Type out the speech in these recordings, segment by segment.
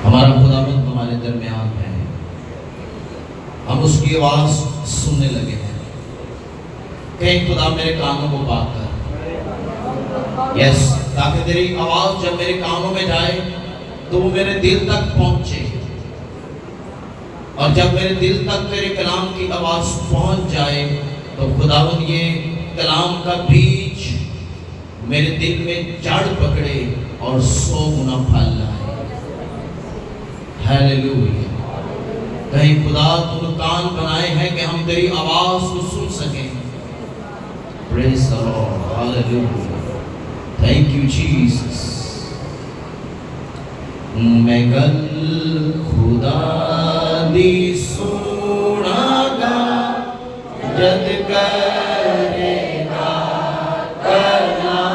ہمارا خداوند ہمارے درمیان ہے، ہم اس کی آواز سننے لگے ہیں۔ کہیں خدا میرے کانوں کو پاک کر، یس، تاکہ تیری آواز جب میرے کانوں میں جائے تو وہ میرے دل تک پہنچے، اور جب میرے دل تک تیرے کلام کی آواز پہنچ جائے تو خداوند یہ کلام کا بیج میرے دل میں جڑ پکڑے اور 100 گنا پھل لائے۔ ہیلیلویا۔ کہیں خدا تو نے کان بنائے ہیں کہ ہم تیری آواز کو سن سکیں۔ Praise the Lord, hallelujah, thank you Jesus. میں گل خدا دی سونا گا جد کرے گا کلام،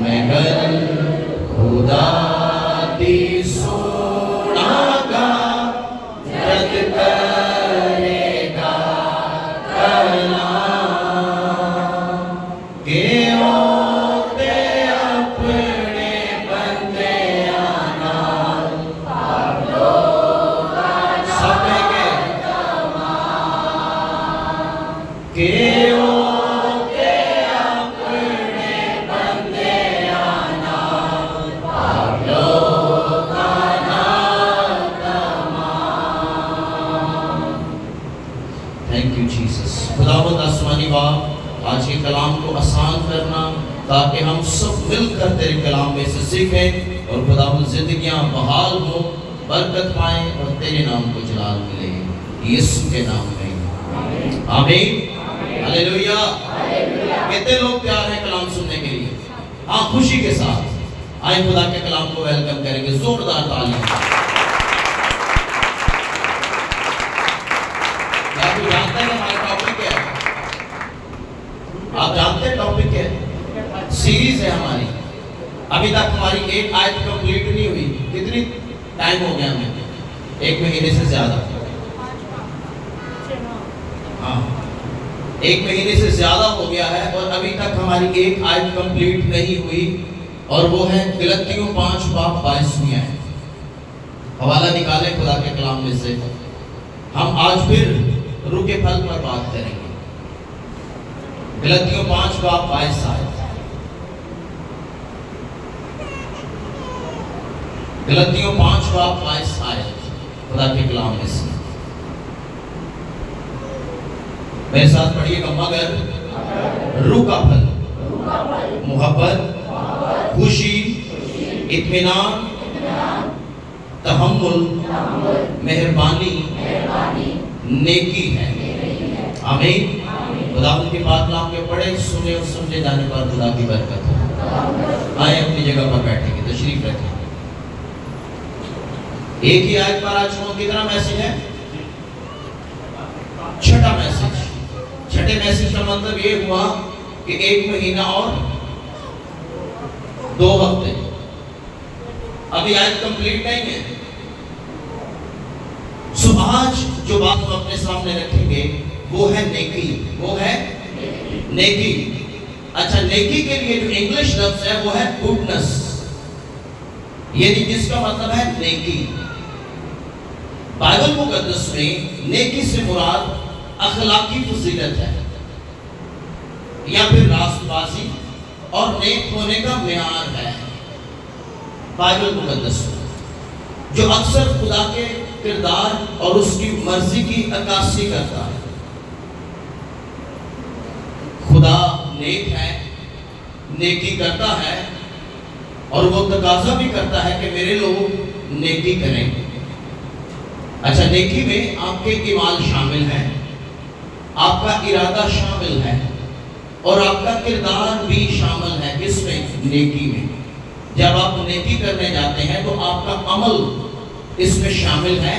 میں گل خدا دی سونا گا جد کرے گا کلام، کہ ہوتے اپنے بندیاں نال سب کے کہ ہوتے اپنے بندیاں نال تھینک یو جیسس۔ خداوند آسمانی باپ، آج کے کلام کو آسان کرنا تاکہ ہم سب مل کر تیرے کلام میں سے سیکھیں اور خداوند زندگیاں بحال ہوں، برکت پائیں اور تیرے نام کو جلال ملے، یسوع کے نام میں آمین۔ ہلیلویا۔ کتنے لوگ تیار ہیں کلام سننے کے لیے؟ ہاں، خوشی کے ساتھ آئیں خدا کے کلام کو ویلکم کریں گے، زوردار تعلیم۔ کیا آپ جانتے ہیں ہمارا ٹاپک کیا ہے؟ آپ جانتے ہیں ٹاپک کیا ہے؟ سیریز ہے ہماری، ابھی تک ہماری ایک آیت کمپلیٹ نہیں ہوئی۔ کتنی ٹائم ہو گیا ہمیں؟ 1 مہینے سے زیادہ۔ ہاں، 1 مہینے سے زیادہ ہو گیا ہے اور ابھی تک ہماری ایک آیت کمپلیٹ نہیں ہوئی، اور وہ ہے غلطیوں 5 باب 22 ہے۔ حوالہ نکالیں خدا کے کلام میں سے۔ ہم آج پھر روح کے پھل پر بات کریں گے۔ غلطیوں 5 باب 22 آیت، غلطیوں 5 باب 22 آیت خدا کے کلام میں سے۔ میرے ساتھ پڑھیے گا۔ مگر روح کا پھل محبت، خوشی، اطمینان، تحمل، مہربانی، نیکی ہے۔ آمین۔ خداوند کے پاک کلام کے پڑھے، سنے اور سمجھے جانے پر خدا کی برکت ہو۔ آئے اپنی جگہ پر بیٹھیں گے، تشریف رکھیں۔ ایک ہی آیت پر آج ہم کتنا میسج ہے؟ 6واں میسج۔ 6 میسج کا مطلب یہ ہوا کہ 1 مہینہ اور 2 ہفتے، ابھی آیت کمپلیٹ نہیں ہے۔ سو آج جو بات ہم اپنے سامنے رکھیں گے وہ ہے نیکی، وہ ہے نیکی۔ اچھا، نیکی کے لیے جو انگلش لفظ ہے وہ ہے گڈنس، یعنی جس کا مطلب ہے نیکی۔ بائبل مقدس میں نیکی سے مراد اخلاقی فضیلت ہے، یا پھر راست بازی اور نیک ہونے کا معیار ہے۔ بائبل مقدس جو اکثر خدا کے کردار اور اس کی مرضی کی عکاسی کرتا ہے۔ خدا نیک ہے، نیکی کرتا ہے، اور وہ تقاضا بھی کرتا ہے کہ میرے لوگ نیکی کریں۔ اچھا، نیکی میں آپ کے اعمال شامل ہیں، آپ کا ارادہ شامل ہے، اور آپ کا کردار بھی شامل ہے۔ کس میں؟ نیکی میں۔ جب آپ نیکی کرنے جاتے ہیں تو آپ کا عمل اس میں شامل ہے۔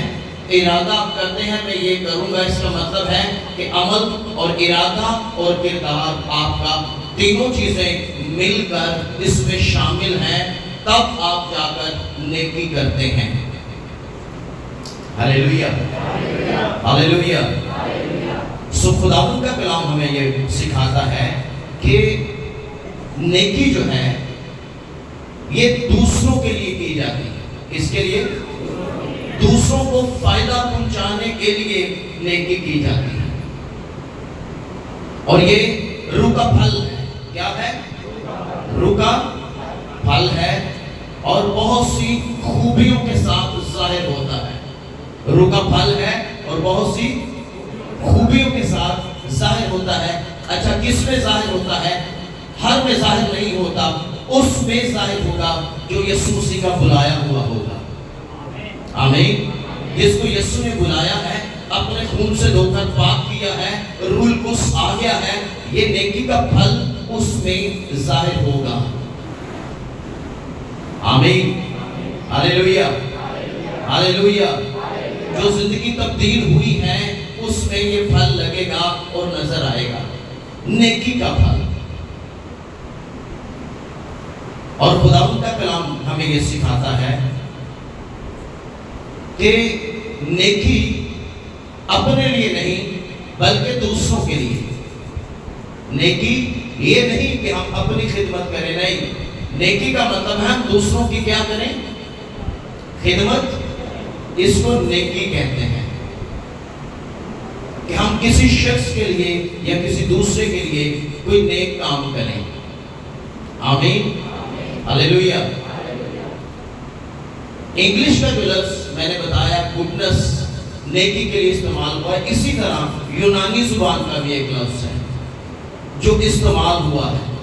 ارادہ آپ کرتے ہیں میں یہ کروں گا، اس کا مطلب ہے کہ عمل اور ارادہ اور کردار آپ کا تینوں چیزیں مل کر اس میں شامل ہیں، تب آپ جا کر نیکی کرتے ہیں۔ ہلیلویا، ہلیلویا۔ سو خداوند کا کلام ہمیں یہ سکھاتا ہے کہ نیکی جو ہے یہ دوسروں کے لیے کی جاتی ہے۔ اس کے لیے دوسروں کو فائدہ پہنچانے کے لیے نیکی کی جاتی ہے، اور یہ روح کا پھل ہے۔ کیا ہے؟ روح کا پھل ہے، اور بہت سی خوبیوں کے ساتھ ظاہر ہوتا ہے۔ روح کا پھل ہے اور بہت سی خوبیوں کے ساتھ ظاہر ہوتا ہے۔ اچھا، کس میں ظاہر ہوتا ہے؟ ہر میں ظاہر نہیں ہوتا، اس میں ظاہر ہوگا جو یسوع مسیح کا بلایا ہوا ہوگا۔ آمین۔ جس کو یسوع نے بلایا ہے، اپنے خون سے دھو کر پاک کیا ہے، روح القدس آ گیا ہے، یہ نیکی کا پھل اس میں ظاہر ہوگا۔ آمین، ہاللیلویہ، ہاللیلویہ۔ جو زندگی تبدیل ہوئی ہے اس میں یہ پھل لگے گا اور نظر آئے گا، نیکی کا پھل۔ اور خداوند کا کلام ہمیں یہ سکھاتا ہے کہ نیکی اپنے لیے نہیں بلکہ دوسروں کے لیے۔ نیکی یہ نہیں کہ ہم اپنی خدمت کریں، نہیں، نیکی کا مطلب ہے ہم دوسروں کی کیا کریں؟ خدمت۔ اس کو نیکی کہتے ہیں کہ ہم کسی شخص کے لیے یا کسی دوسرے کے لیے کوئی نیک کام کریں۔ آمین، ہاللیلویہ۔ انگلش کا جو لفظ میں نے بتایا گڈنس نیکی کے لیے استعمال ہوا ہے، اسی طرح یونانی زبان کا بھی ایک لفظ ہے جو استعمال ہوا ہے،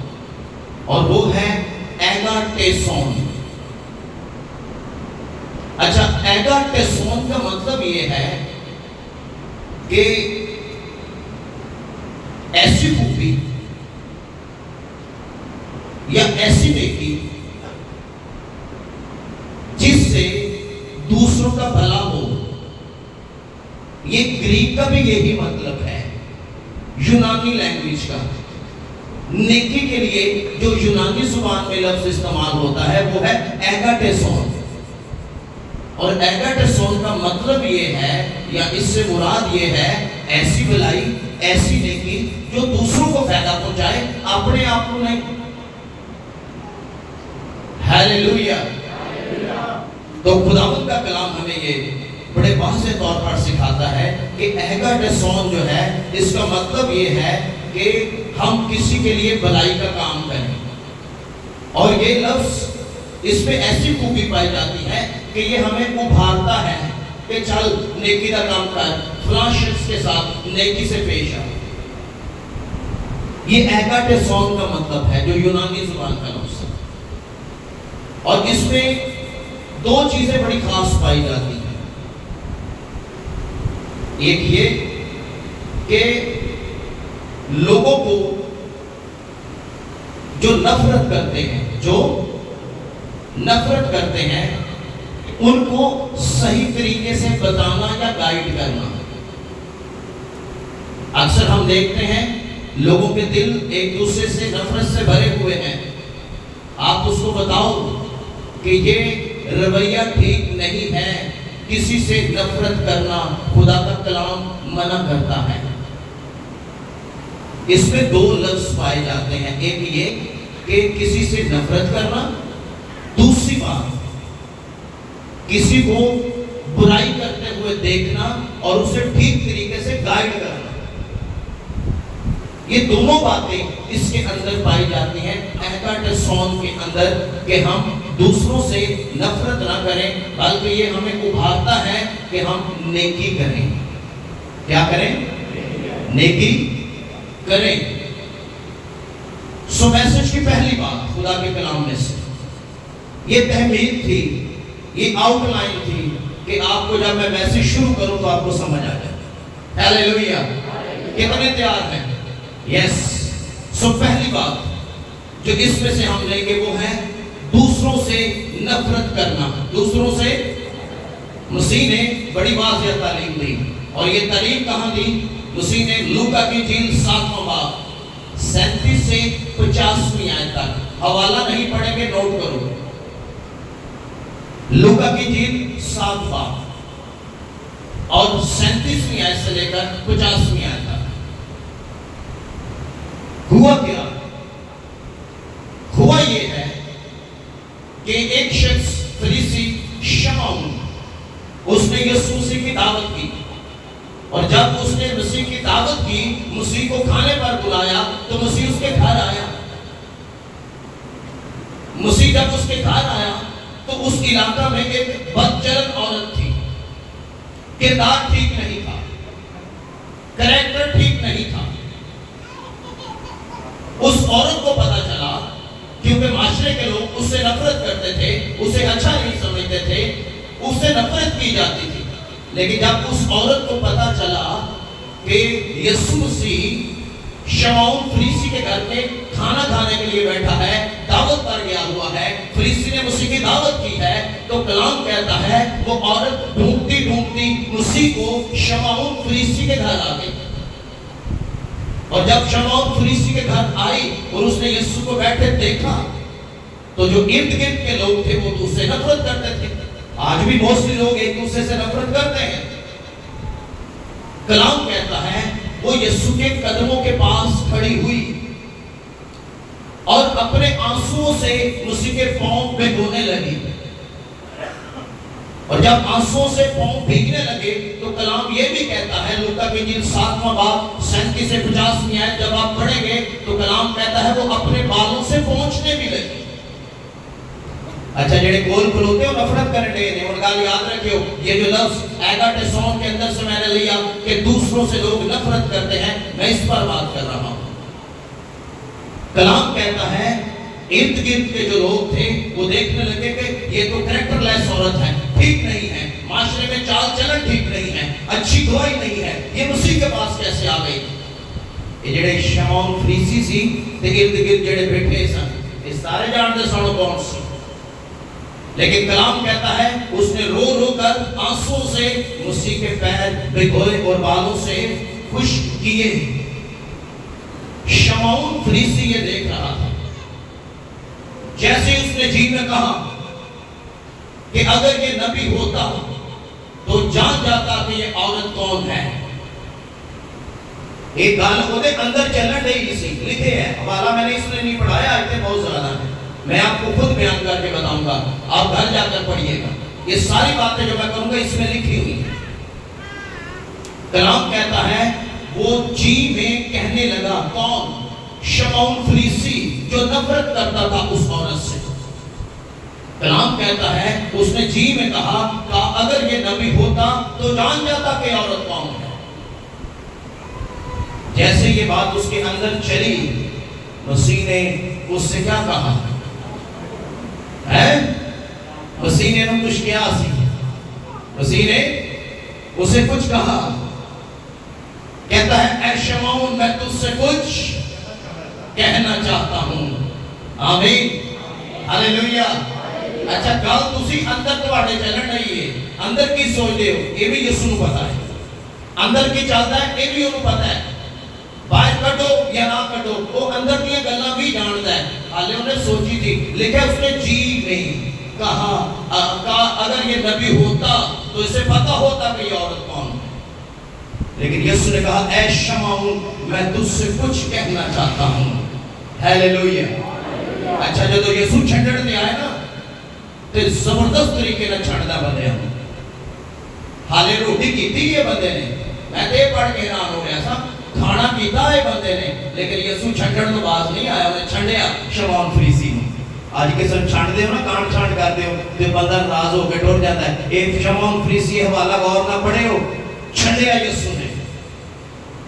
اور وہ ہے ایگاٹیسون۔ اچھا، ایگاٹیسون کا مطلب یہ ہے کہ ایسی خوبی یا ایسی نیکی جس سے دوسروں کا بھلا ہو۔ یہ گریک کا بھی یہی مطلب ہے، یونانی لینگویج کا۔ نیکی کے لیے جو یونانی زبان میں لفظ استعمال ہوتا ہے وہ ہے ایگاٹیسون، اور ایگاٹیسون کا مطلب یہ ہے یا اس سے مراد یہ ہے ایسی بھلائی، ایسی نیکی جو دوسروں کو فائدہ پہنچائے، اپنے آپ کو نہیں۔ ہاللیلویہ۔ تو خداوند کا کلام ہمیں یہ بڑے واضح طور پر سکھاتا ہے کہ ایگاٹیسون جو ہے اس کا مطلب یہ ہے کہ ہم کسی کے لیے بھلائی کا کام کریں، اور یہ لفظ اس میں ایسی خوبی پائی جاتی ہے کہ یہ ہمیں ابھارتا ہے کہ چل نیکی کا کام کر، فلاں شخص کے ساتھ نیکی سے پیش آ۔ یہ ایگاٹیسون کا مطلب ہے جو یونانی زبان کا لفظ ہے، اور اس میں دو چیزیں بڑی خاص پائی جاتی ہیں۔ ایک یہ کہ لوگوں کو جو نفرت کرتے ہیں ان کو صحیح طریقے سے بتانا یا گائیڈ کرنا۔ اکثر ہم دیکھتے ہیں لوگوں کے دل ایک دوسرے سے نفرت سے بھرے ہوئے ہیں، آپ اس کو بتاؤ کہ یہ رویہ ٹھیک نہیں ہے، کسی سے نفرت کرنا خدا کا کلام منع کرتا ہے۔ اس میں دو لفظ پائے جاتے ہیں، ایک یہ کہ کسی سے نفرت کرنا، دوسری بات کسی کو برائی کرتے ہوئے دیکھنا اور اسے ٹھیک طریقے سے گائیڈ کرنا۔ یہ دونوں باتیں اس کے اندر پائی جاتی ہیں ایگاٹیسون کے اندر، کہ ہم دوسروں سے نفرت نہ کریں بلکہ یہ ہمیں ابھارتا ہے کہ ہم نیکی کریں۔ کیا کریں؟ نیکی کریں۔ سو میسج کی پہلی بات خدا کے کلام میں سے یہ تحمید تھی، یہ آؤٹ لائن تھی کہ آپ کو جب میں میسج شروع کروں تو آپ کو سمجھ آ جائے۔ ہاللیلویہ۔ کتنے تیار ہیں؟ یس۔ سو پہلی بات جو اس میں سے ہم لیں گے وہ ہے دوسروں سے نفرت کرنا۔ دوسروں سے مسیح نے بڑی واضح تعلیم دی، اور یہ تعلیم کہاں دی؟ مسیح نے لوکا کی انجیل 7واں باب 37 سے 50ویں آیت تک، حوالہ نہیں پڑھیں گے، نوٹ کرو۔ لوکا کی انجیل 7 باب اور 37ویں آیت سے لے کر 50ویں آیت تک۔ ہوا کیا؟ ہوا یہ ہے کہ ایک شخص فریسی شمعون اس نے یسوع مسیح کی دعوت کی، اور جب اس نے مسیح کی دعوت کی، مسیح کو کھانے پر بلایا تو مسیح اس کے گھر آیا۔ مسیح جب اس کے گھر آیا تو اس علاقہ میں ایک بدچلن عورت تھی، کردار ٹھیک نہیں تھا، کریکٹر ٹھیک نہیں تھا۔ اس عورت کو پتا چلا، کیونکہ معاشرے کے لوگ اس سے نفرت کرتے تھے، اسے اچھا نہیں سمجھتے تھے، اس سے نفرت کی جاتی تھی۔ لیکن جب اس عورت کو پتا چلا کہ یسوع مسیح شمعون فریسی کے گھر میں کھانا کھانے کے لیے بیٹھا ہے، دعوت پر گیا ہوا ہے، فریسی نے مسیح کی دعوت کی ہے، تو کلام کہتا ہے وہ عورت ڈھونڈتی ڈھونڈتی مسیح کو شمعون فریسی کے گھر آ گئی۔ اور جب شمعون فریسی کے گھر آئی اور اس نے یسوع کو بیٹھے دیکھا تو جو ارد گرد کے لوگ تھے وہ تو اس سے نفرت کرتے تھے۔ آج بھی بہت سے لوگ ایک دوسرے سے نفرت کرتے ہیں۔ کلام کہتا ہے وہ یسوع کے قدموں کے پاس کھڑی ہوئی اور اپنے آنسوؤں سے مسیح کے پاؤں بھگونے لگی، اور جب آنسوؤں سے پاؤں بھیگنے لگے تو کلام یہ بھی کہتا ہے، لوکا کی انجیل 7واں باب 37 سے 50 میں آئے، جب آپ پڑھیں گے تو کلام کہتا ہے وہ اپنے بالوں سے پہنچنے بھی لگی۔ اچھا جڑے گول کھلوتے ہو نفرت کرنے ہیں، ان کا یاد رکھیو، یہ جو لفظ ایگاٹیسون کے اندر سے میں نے لیا کہ دوسروں سے لوگ نفرت کرتے ہیں، میں اس پر بات کر رہا ہوں۔ کلام کہتا ہے ارد گرد کے جو لوگ تھے وہ دیکھنے لگے کہ یہ تو کریکٹر لیس عورت ہے، ٹھیک نہیں ہے، معاشرے میں چال چلن ٹھیک نہیں ہے، اچھی گواہی نہیں ہے، یہ مسیح کے پاس کیسے آ گئی؟ یہ جڑے شمعون فریسی سی تے ارد گرد جڑے بیٹھے سن، یہ سارے جانتے سن کون سی، لیکن کلام کہتا ہے اس نے رو رو کر آنسوں سے مسیح کے پیر بھگوئے اور بالوں سے خشک کیے۔ شمعون فریسی یہ دیکھ رہا تھا، جیسے اس نے جی میں کہا کہ اگر یہ نبی ہوتا تو جان جاتا کہ یہ عورت کون ہے۔ ایک گانا ہوتے اندر چلن نہیں سی لکھے ہے، حوالہ میں نے اس نے نہیں پڑھایا، آئیتے بہت زیادہ ہیں، میں آپ کو خود بیان کر کے بتاؤں گا، آپ گھر جا کر پڑھئے گا، یہ ساری باتیں جو میں کروں گا اس میں لکھی ہوئی ہیں۔ کلام کہتا ہے وہ جی میں کہنے لگا، کون؟ شمعون فریسی جو نفرت کرتا تھا اس عورت سے۔ کلام کہتا ہے اس نے جی میں کہا کہ اگر یہ نبی ہوتا تو جان جاتا کہ عورت کون ہے۔ جیسے یہ بات اس کے اندر چلی، مسیح نے اس سے کیا کہا ہے؟ مسیح نے کچھ کیا سی، مسیح نے اسے کچھ کہا، کہتا ہے اے شمعون میں تجھ سے کچھ کہنا چاہتا ہوں۔ آمین، ہاللیلویہ۔ اچھا گل تسی اندر تواڈے چلن رہی ہے، اندر کی سوچ دے ہو یہ بھی یسوع نوں پتا ہے، اندر کی چلتا ہے یہ بھی انہوں پتا ہے، باہر کٹو یا نہ کٹو وہ اندر کی گلاں بھی جانتا ہے۔ حالے انہیں سوچی تھی، لکھا اس نے جی نہیں کہا اگر یہ نبی ہوتا تو اسے پتا ہوتا کہ یہ عورت کون ہے، لیکن یسوع نے کہا اے شمعون میں تجھ سے کچھ کہنا چاہتا ہوں۔ ہاللیلویہ۔ اچھا جدو یسوع چھنڈن دے آئے نا تے زبردست طریقے نہ چھنڈدا بندے ہوں، حالے روٹی کیتی یہ بندے نے، میں تے پڑھ کے حیران ہو رہا تھا، کھانا کیتا ہے بندے نے، لیکن یسوع چھنڈن تو باز نہیں آیا، انہیں چھنڈیا شمعون فریسی نے۔ آج کسی نے چھانڈ دے ہو نا، کان چھانڈ کر دے ہو تو بندہ ناراض ہو کے ٹر جاتا ہے۔ ایک شمعون فریسی حوالہ غور نہ پڑھے ہو، چھنڈیا یسوع نے۔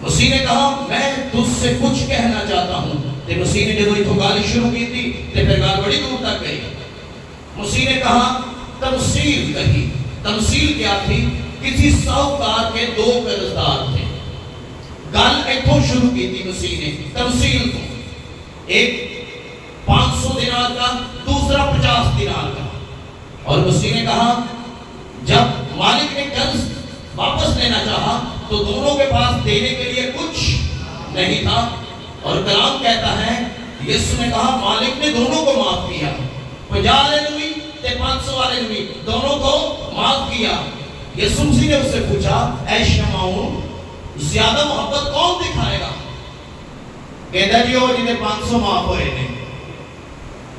مسیح نے کہا میں تجھ سے کچھ کہنا چاہتا ہوں، تے مسیح نے جب اتھوں گالی شروع کی تھی تے پھر گال بڑی دور تک گئی۔ مسیح نے کہا تمثیل کہی، تمثیل کیا تھی؟ کسی ساہوکار کے دو قرضدار تھے، گل اتھوں شروع کی تھی مسیح نے تمثیل کو، ایک 500 دینار کا، دوسرا 50 دینار کا، اور مسیح نے کہا جب مالک نے قرض واپس لینا چاہا تو دونوں کے پاس دینے کے لیے کچھ نہیں تھا، اور کلام کہتا ہے یسوع نے کہا مالک نے دونوں کو معاف کیا، 50 والے نے بھی تے 500 والے نے بھی، دونوں کو معاف کیا۔ یسوع نے اس سے پوچھا اے شمعون زیادہ محبت کون دکھائے گا؟ کہتا جی وہ جنہیں 500 معاف ہوئے تھے،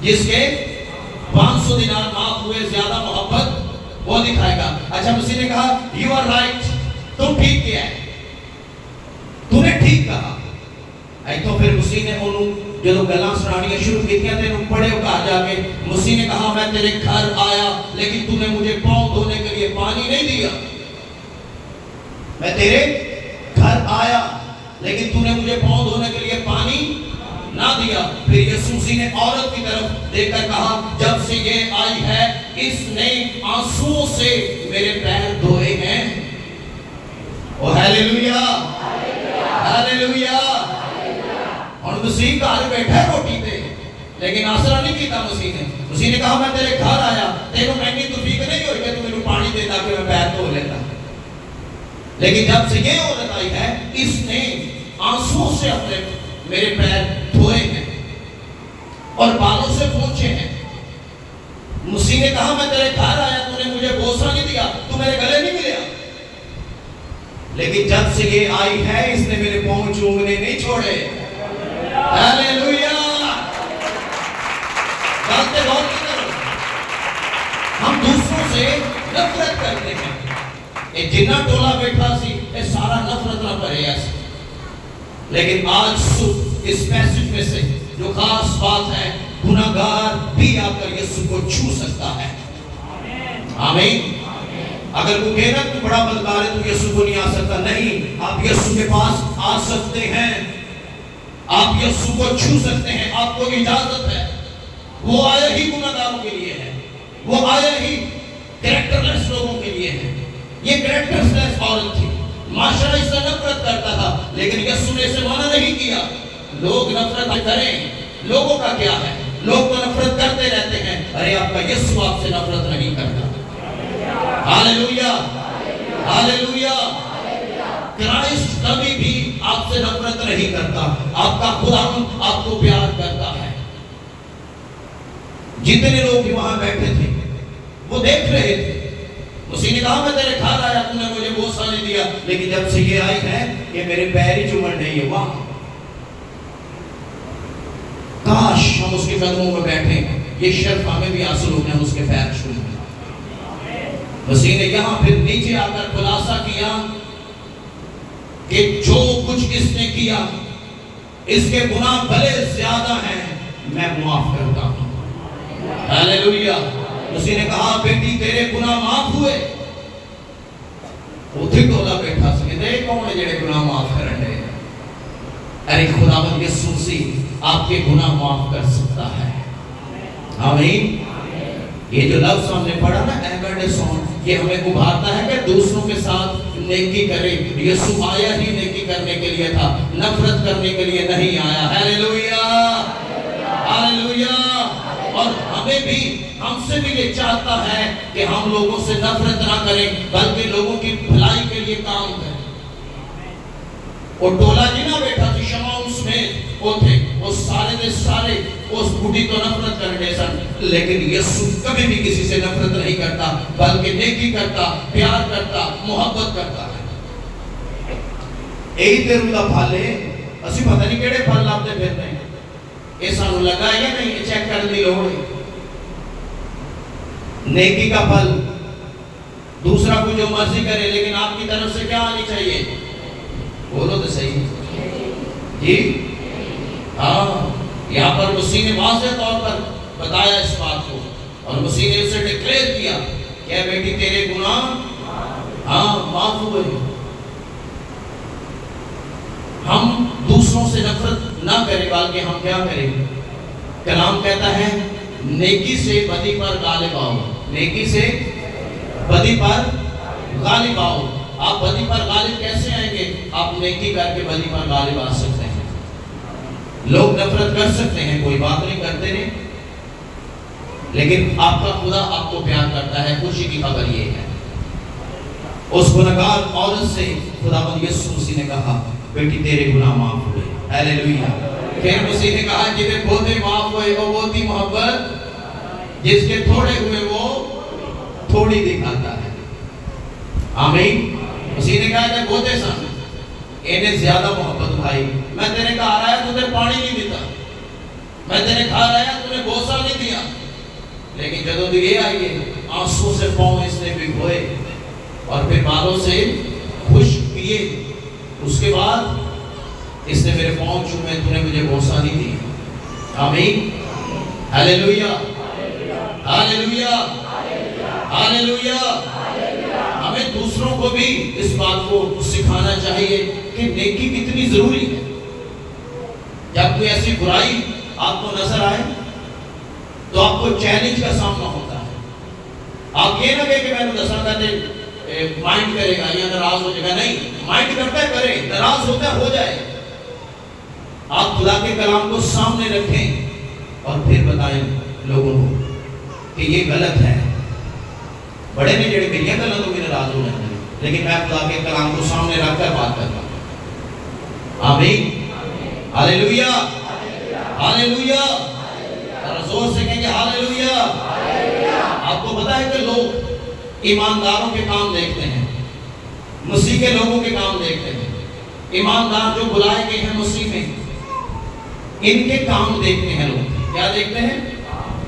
جس کے 500 دینار معاف ہوئے، زیادہ محبت وہ دکھائے گا۔ اچھا مسیح نے کہا یو آر رائٹ، تم ٹھیک کیا ہے، تو نے ٹھیک کہا۔ تو پھر مسیح نے انہوں جو گلاں سنانیاں شروع کی تھیں تینوں پڑھے ہو کہا جا کے، مسیح نے کہا میں تیرے گھر آیا لیکن تو نے مجھے پاؤں دھونے کے لیے پانی نہیں دیا، میں تیرے گھر آیا لیکن تو نے مجھے پاؤں دھونے کے لیے پانی نہ دیا۔ پھر یسوع مسیح نے عورت کی طرف دیکھ کر کہا جب سے یہ آئی ہے اس نے آنسوؤں سے میرے پیر دھوئے ہیں۔ او ہیلیلویا، ہیلیلویا۔ اور مسیح گھر بیٹھا روٹی پہ لیکن آسرا نہیں کیتا مسیح نے۔ مسیح نے کہا میں تیرے گھر آیا، تیرے میں نے تو فکر نہیں ہوئی کہ تو میرے پانی دیتا کہ میں پیر دھو لیتا، لیکن جب سے یہ عورت آئی ہے اس نے آنسوؤں سے اپنے میرے پیر دھوئے ہیں اور بالوں سے پوچھے ہیں۔ مسیح نے کہا میں تیرے گھر آیا، تو نے مجھے بوسہ نہیں دیا، تو میرے گلے نہیں ملیا، لیکن جب سے یہ آئی ہے اس نے میرے پاؤں چومنے نہیں چھوڑے۔ ہیلیلویا۔ باتیں غور کرو، ہم دوسروں سے نفرت کرتے ہیں۔ یہ جنہ ٹولا بیٹھا سی یہ سارا نفرت نہ کرے ایسے، لیکن آج صبح اس میسج میں سے جو خاص بات ہے، گناہگار بھی آ کر یسوع کو چھو سکتا ہے۔ آمین۔ اگر کوئی کہنا تو بڑا بدکار ہے تو یسوع کو نہیں آ سکتا، نہیں، آپ یسوع کے پاس آ سکتے ہیں، آپ یسوع کو چھو سکتے ہیں، آپ کو اجازت ہے۔ وہ آیا ہی گناہگاروں کے لیے ہے، وہ آیا ہی کریکٹر لیس لوگوں کے لیے ہے۔ یہ کریکٹر لیس عورت تھی، معاشرہ اس سے نفرت کرتا تھا، لیکن یسوع نے اسے منع نہیں کیا۔ لوگ نفرت کریں، لوگوں کا کیا ہے، لوگ تو نفرت کرتے رہتے ہیں، ارے آپ کا یسوع آپ سے نفرت نہیں کرتا۔ ہاللیلویا، ہاللیلویا۔ کرائسٹ کبھی بھی آپ سے نفرت نہیں کرتا، آپ کا خدا آپ کو پیار کرتا ہے۔ جتنے لوگ وہاں بیٹھے تھے وہ دیکھ رہے تھے، مسیح نے کہا میں تیرے گھر آیا، تو نے مجھے بوسہ نہیں دیا، لیکن جب سے یہ آئی ہے یہ میرے پیر ہی چومن نہیں ہے۔ واہ، کاش ہم اس کے قدموں میں بیٹھیں، یہ شرف ہمیں بھی حاصل ہو گیا، اس کے پیر چھوئیں۔ مسیح نے یہاں پھر نیچے آ کر خلاصہ کیا کہ جو کچھ اس نے کیا اس کے گناہ بھلے زیادہ ہیں، میں معاف کرتا ہوں۔ ہیلیلویا۔ مسیح نے کہا بیٹی تیرے گناہ معاف ہوئے۔ اتھے ٹولا بیٹھا سی دے کون ہے جڑے گناہ معاف کرن دے؟ ارے خداوند یسوع مسیح آپ کے گناہ معاف کر سکتا ہے۔ آمین۔ یہ جو لفظ ہم نے پڑھا نا ایگرڈیسون، یہ ہمیں ابھارتا ہے کہ دوسروں کے ساتھ نیکی کرے۔ یسوع آیا ہی نیکی کرنے کے لیے تھا، نفرت کرنے کے لیے نہیں آیا۔ Hallelujah, hallelujah. اور ہمیں بھی، ہم سے بھی یہ چاہتا ہے کہ ہم لوگوں سے نفرت نہ کریں بلکہ لوگوں کی بھلائی کے لیے کام کریں۔ وہ ٹولا جنا بیٹھا تھی شمعون میں وہ تھے، وہ سارے دے سارے اس بوڑھی تو نفرت کرنے سن، لیکن یسوع کبھی بھی کسی سے نفرت نہیں کرتا بلکہ نیکی کرتا، پیار کرتا، محبت کرتا ہے۔ یہی تیروں دا پھل ہے، اسی پتہ نہیں کیڑے پھل لابتے پھرتے ہیں، یہ سانو لگا یا نہیں، یہ چیک کر دی لوڑ ہے۔ نیکی کا پھل دوسرا کو جو مرضی کرے لیکن آپ کی طرف سے کیا آنی چاہیے؟ بولو تو صحیح جی ہاں۔ یہاں پر مسیح نے واضح طور پر بتایا اس بات کو، اور مسیح نے اسے ڈکلیئر کیا کہ بیٹی تیرے گناہ معاف ہوئے۔ ہم دوسروں سے نفرت نہ کریں بلکہ ہم کیا کریں؟ کلام کہتا ہے نیکی سے بدی پر غالب آؤ، نیکی سے بدی پر غالب آؤ۔ آپ بدی پر غالب کیسے آئیں گے؟ آپ نیکی کر کے بدی پر غالب آ سکتے ہیں۔ لوگ نفرت کر سکتے ہیں، کوئی بات نہیں، کرتے نہیں، لیکن آپ کا خدا آپ کو پیار کرتا ہے۔ خوشی کی خبر یہ ہے، اس گنہگار عورت سے خداوند یسوع مسیح نے کہا بیٹی تیرے گناہ معاف ہوئے۔ ہیلیلویا۔ پھر مسیح نے کہا جنہیں بہتے معاف ہوئے وہ بہتی محبت، جس کے تھوڑے ہوئے وہ تھوڑی دکھاتا ہے۔ آمین۔ مسیح نے کہا کہ بہتے سن انہیں زیادہ محبت بھائی، میں تیرے گھر آیا تو نے پانی نہیں دیتا، میں تیرے گھر آیا تو نے بوسہ نہیں دیا، لیکن جدوں دی یہ آئی ہے آنسوں سے پاؤں اس نے بھگوئے اور پھر بالوں سے خشک کیے، اس کے بعد اس نے میرے پاؤں چومے، تو نے مجھے بوسہ نہیں دی۔ آمین، ہاللیلویہ، ہاللیلویہ، ہاللیلویہ۔ ہمیں دوسروں کو بھی اس بات کو سکھانا چاہیے کہ نیکی کتنی ضروری ہے۔ جب کوئی ایسی برائی آپ کو نظر آئے تو آپ کو چیلنج کا سامنا ہوتا ہے۔ آپ یہ نہ کہیں کہ میں نے دسا کہتے مائنڈ کرے گا یا ناراض ہو جائے گا، نہیں، مائنڈ کرتا ہے کرے، ناراض ہوتا ہے ہو جائے۔ آپ خدا کے کلام کو سامنے رکھیں اور پھر بتائیں لوگوں کو کہ یہ غلط ہے۔ بڑے نے جڑے میری گلاں تو میرے ناراض ہو جاتے ہیں، لیکن میں خدا کے کلام کو سامنے رکھ کر بات کرتا ہوں۔ آمین، ہاللیلویہ، ہاللیلویہ۔ ذرا زور سے کہیں گے ہاللیلویہ۔ آپ کو پتا ہے کہ لوگ ایمانداروں کے کام دیکھتے ہیں، مسیح کے لوگوں کے کام دیکھتے ہیں۔ ایماندار جو بلائے گئے ہیں مسیح میں، ان کے کام دیکھتے ہیں لوگ۔ کیا دیکھتے ہیں؟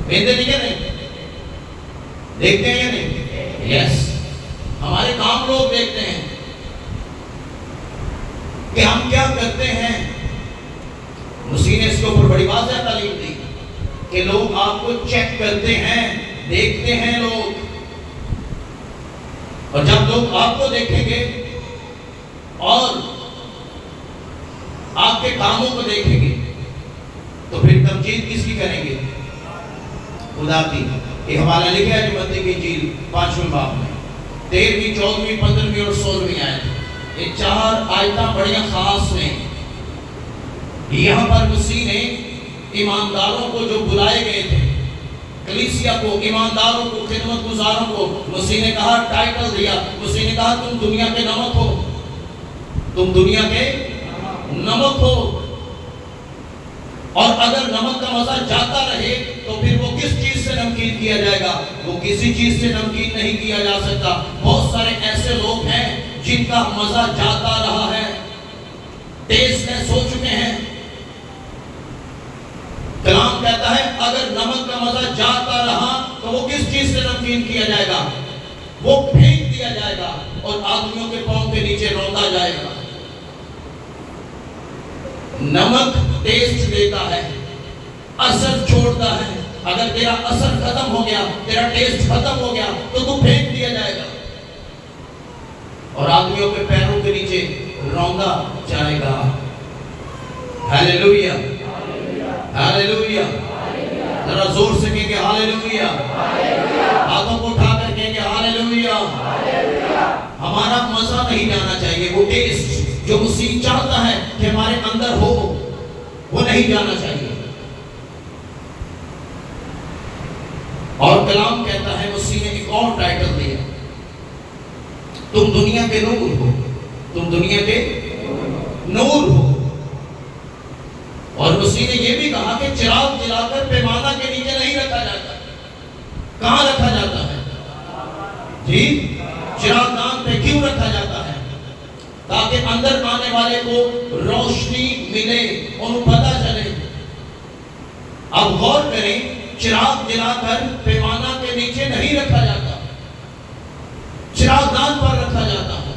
دیکھتے نہیں کیا نہیں؟ دیکھتے ہیں یا نہیں؟ یس، ہمارے کام لوگ دیکھتے ہیں کہ ہم کیا کرتے ہیں۔ مسیح نے اس کے اوپر بڑی واضح تعلیم دی کہ لوگ آپ کو چیک کرتے ہیں، دیکھتے ہیں لوگ، اور جب لوگ آپ کو دیکھیں گے اور آپ کے کاموں کو دیکھیں گے تو پھر تمجید کس کی کریں گے؟ خدا کی۔ یہ حوالہ لکھا ہے متی کی انجیل 5ویں باب میں 13ویں، 14ویں، 15ویں اور 16ویں آیت۔ یہ 4 آیتاں بڑیاں خاص ہیں۔ یہاں پر مسیح نے ایمانداروں کو جو بلائے گئے تھے، کلیسیا کو، ایمانداروں کو، خدمت گزاروں کو، مسیح نے کہا، ٹائٹل دیا، مسیح نے کہا تم دنیا کے نمک ہو، تم دنیا کے نمک ہو، اور اگر نمک کا مزہ جاتا رہے تو پھر وہ کس چیز سے نمکین کیا جائے گا؟ وہ کسی چیز سے نمکین نہیں کیا جا سکتا۔ بہت سارے ایسے لوگ ہیں جن کا مزہ جاتا رہا ہے، ٹیسٹ لیس ہو چکے ہیں۔ کلام کہتا ہے اگر نمک کا مزہ جاتا رہا تو وہ کس چیز سے نمکین کیا جائے گا؟ وہ پھینک دیا جائے گا اور آدمیوں کے پاؤں کے نیچے روندا جائے گا۔ نمک ٹیسٹ دیتا ہے، اثر چھوڑتا ہے۔ اگر تیرا اثر ختم ہو گیا، تیرا ٹیسٹ ختم ہو گیا تو تو پھینک دیا جائے گا اور آدمیوں کے پیروں کے نیچے روندا جائے گا۔ ہاللیلویہ، ہاللیلویہ۔ ذرا زور سے کہیں گے ہاللیلویہ، ہاتھوں کو اٹھا کر کہیں گے ہاللیلویہ۔ ہمارا مزہ نہیں جانا چاہیے، وہ ٹیسٹ جو مسیح چاہتا ہے کہ ہمارے اندر ہو وہ نہیں جانا چاہیے۔ اور کلام کہتا ہے، مسیح نے ایک اور ٹائٹل دیا، تم دنیا کے نور ہو، تم دنیا کے نور ہو۔ اور مسیح نے یہ بھی کہا کہ چراغ جلا کر پیمانہ کے نیچے نہیں رکھا جاتا۔ کہاں رکھا جاتا ہے؟ جی، چراغ دان پہ کیوں رکھا جاتا ہے؟ تاکہ اندر آنے والے کو روشنی ملے، انہیں پتہ چلے۔ اب غور کریں، چراغ جلا کر پیمانہ کے نیچے نہیں رکھا جاتا، چراغ دان پر رکھا جاتا ہے،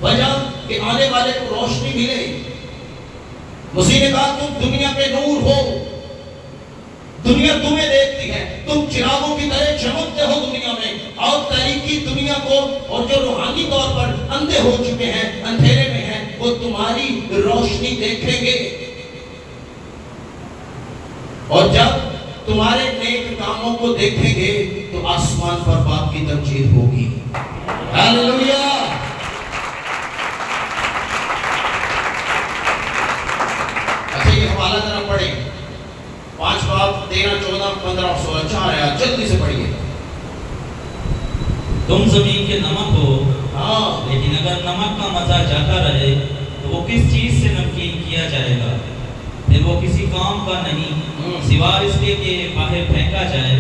وجہ کہ آنے والے کو روشنی ملے۔ مسیح نے کہا تم دنیا کے نور ہو، دنیا تمہیں دیکھتی ہے، تم چراغوں کی طرح چمکتے ہو دنیا میں، اور تاریکی دنیا کو اور جو روحانی طور پر اندھے ہو چکے ہیں، اندھیرے میں ہیں، وہ تمہاری روشنی دیکھیں گے۔ اور جب تمہارے نیک کاموں کو دیکھیں گے تو آسمان پر باپ کی تمجید ہوگی۔ ہاللیلویہ۔ اچھا یہ حوالہ ذرا پڑھیں، 5 باب 13، 14، 15، 16، 4 آیات جلدی سے پڑھیے۔ تم زمین کے نمک ہو، ہاں، لیکن اگر نمک کا مزہ جاتا رہے تو وہ کس چیز سے نمکین کیا جائے گا؟ پھر وہ کسی کام کا نہیں، سوائے اس لیے کہ باہر پھینکا جائے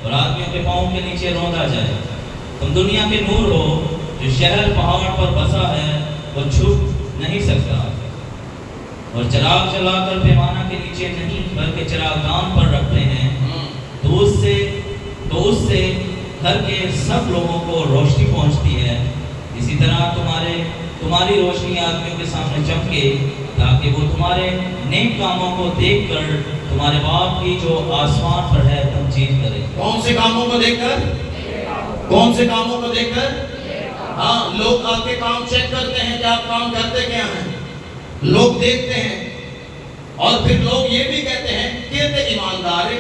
اور آدمیوں کے پاؤں کے نیچے روندا جائے۔ تم دنیا کے نور ہو، جو شہر پہاڑ پر بسا ہے وہ چھپ نہیں سکتا، اور چراغ جلا کر پیمانہ کے نیچے نہیں بلکہ چراغ دان پر رکھتے ہیں، تو اس سے تو اس سے گھر کے سب لوگوں کو روشنی پہنچتی ہے۔ اسی طرح تمہاری روشنی آدمیوں کے سامنے چمکے، تاکہ وہ تمہارے نیک کاموں کو دیکھ کر تمہارے باپ کی جو آسمان پر ہے تمجید کرے۔ کون سے کاموں کو دیکھ کر؟ کون سے کاموں کو دیکھ کر؟ ہاں، لوگ آپ کے کام چیک کرتے ہیں کہ آپ کام کرتے کیا ہیں، لوگ دیکھتے ہیں، اور پھر لوگ یہ بھی کہتے ہیں کہ یہ ایماندار ہے،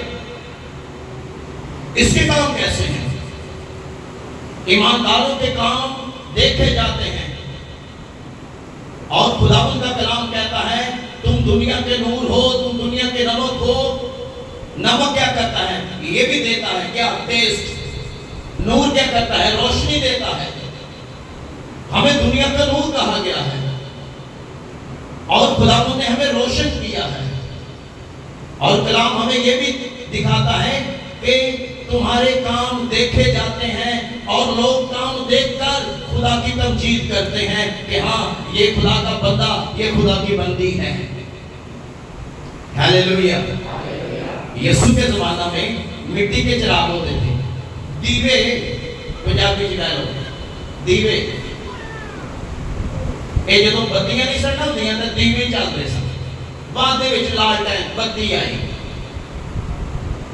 اس کے کام کیسے ہیں؟ ایمانداروں کے کام دیکھے جاتے ہیں، اور خداوند کا کلام کہتا ہے تم دنیا کے نور ہو، تم دنیا کے نمک ہو۔ نمک کیا کرتا ہے؟ یہ بھی دیتا ہے کیا؟ ٹیسٹ۔ نور کیا کرتا ہے؟ روشنی دیتا ہے۔ ہمیں دنیا کا نور کہا گیا ہے، اور خداوند نے ہمیں روشن کیا ہے، اور کلام ہمیں یہ بھی دکھاتا ہے کہ تمہارے کام دیکھے جاتے ہیں، اور لوگ کام دیکھ کر خدا کی تمجید کرتے ہیں کہ ہاں یہ خدا کا بندہ، یہ خدا کی بندی ہے۔ ہیلیلویا۔ یسوع کے زمانہ میں مٹی کے چراغ ہوتے تھے، دیوے، پنجابی چ ڈالو دیوے، یہ جدوں بتیاں نہیں سن ہوندیاں تے دیوے چلدے سن، بعد دے وچ لالٹین بتی آئی۔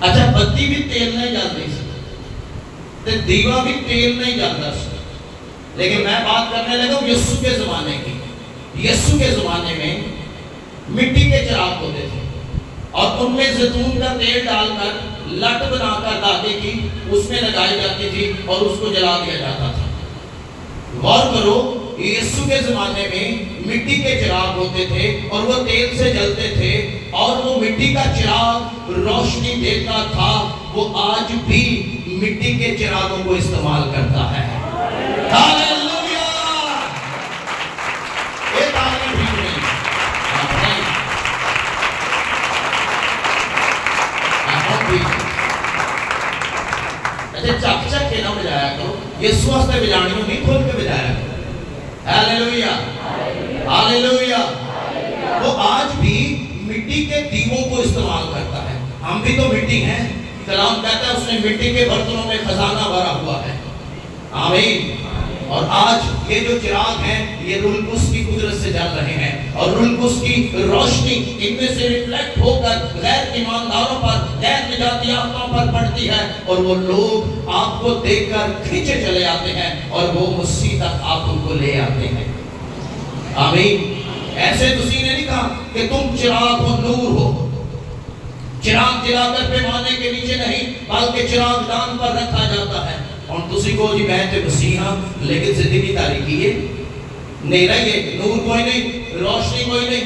اچھا، بتی بھی تیل نہیں جلدی سی تے دیوا بھی تیل نہیں جلدا سی، لیکن میں بات کرنے لگا یسوع کے زمانے کی۔ یسوع کے زمانے میں مٹی کے چراغ ہوتے تھے، اور ان میں زیتون کا تیل ڈال کر لٹ بنا کر داغے کی اس میں لگائی جاتی تھی، اور اس کو جلا دیا جاتا تھا۔ غور کرو، یسوع کے زمانے میں مٹی کے چراغ ہوتے تھے، اور وہ تیل سے جلتے تھے، اور وہ مٹی کا چراغ روشنی دیتا تھا۔ وہ آج بھی مٹی کے چراغوں کو استعمال کرتا ہے۔ ہاللویا! یہ تعلیم بھی نہیں۔ اچھا، چک چک کے نہ بجایا کرو، یسوع واسطے بجانی ہو، نہیں کھول کے بجایا کرو۔ ہاللویا! ہاللویا! وہ آج بھی مٹی کے دیووں کو استعمال کرتا ہے۔ ہم بھی تو مٹی ہیں، کلام کہتا ہے اس نے مٹی کے برتنوں میں خزانہ بھرا ہوا ہے۔ آمین۔ اور آج یہ جو چراغ ہیں یہ روح القدس کی قدرت سے جل رہے ہیں، اور روح القدس کی روشنی ان میں سے ریفلیکٹ ہو کر غیر ایمانداروں پر، غیر نجات یافتوں پر پڑتی ہے، اور وہ لوگ آپ کو دیکھ کر کھینچے چلے آتے ہیں، اور وہ مسیح تک آپ ان کو لے آتے ہیں۔ آمین۔ ایسے تسی نے نہیں کہا کہ تم چراغ ہو، نور ہو۔ چراغ جلا کر پیمانے کے نیچے نہیں، بلکہ چراغ دان پر رکھا جاتا ہے۔ اور تسی کو جی میں تے مسیح ہاں، لیکن زندگی تاریکی ہے، نہیں رہی، نور کوئی نہیں، روشنی کوئی نہیں۔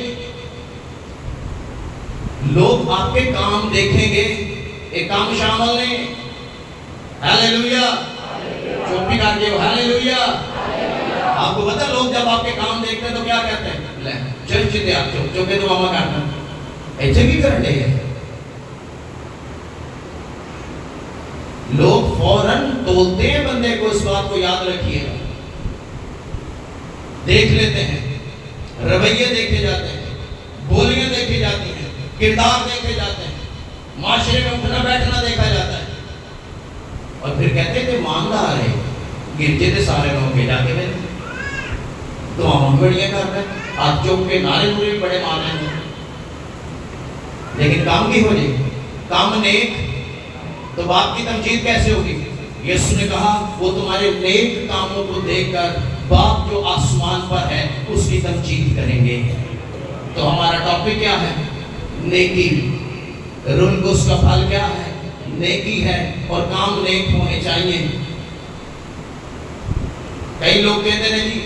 لوگ آپ کے کام دیکھیں گے، ایک کام شامل نہیں۔ ہاللویا! چوپی کر کے ہاللویا! آپ کو پتہ لوگ جب آپ کے کام دیکھتے ہیں تو کیا کہتے ہیں؟ لے چرچ تے آپ جو کہ تو ماما کرنا ایسے بھی کرنے ہیں۔ لوگ فوراً تولتے ہیں بندے کو، اس بات کو یاد رکھیے گا۔ دیکھ لیتے ہیں، رویے دیکھے جاتے ہیں، بولیاں دیکھی جاتی ہیں، کردار دیکھے جاتے ہیں، معاشرے میں اٹھنا بیٹھنا دیکھا جاتا ہے، اور پھر کہتے ہیں کہ ماندار ہے، گرجے تھے سارے لوگ کے جا کے دیتے تو ہم بڑھیا کر رہے ہیں، آپ چوک کے نعرے نورے بھی بڑے مار رہے ہیں، لیکن کام کی ہو جائے، کام نیک، تو باپ کی تمجید کیسے ہوگی؟ یسوع نے کہا وہ تمہارے نیک کاموں کو دیکھ کر باپ جو آسمان پر ہے اس کی تمجید کریں گے۔ تو ہمارا ٹاپک کیا ہے؟ نیکی۔ روح القدس کا پھل کیا ہے؟ نیکی ہے، اور کام نیک ہونے چاہیے۔ کئی لوگ کہتے ہیں جی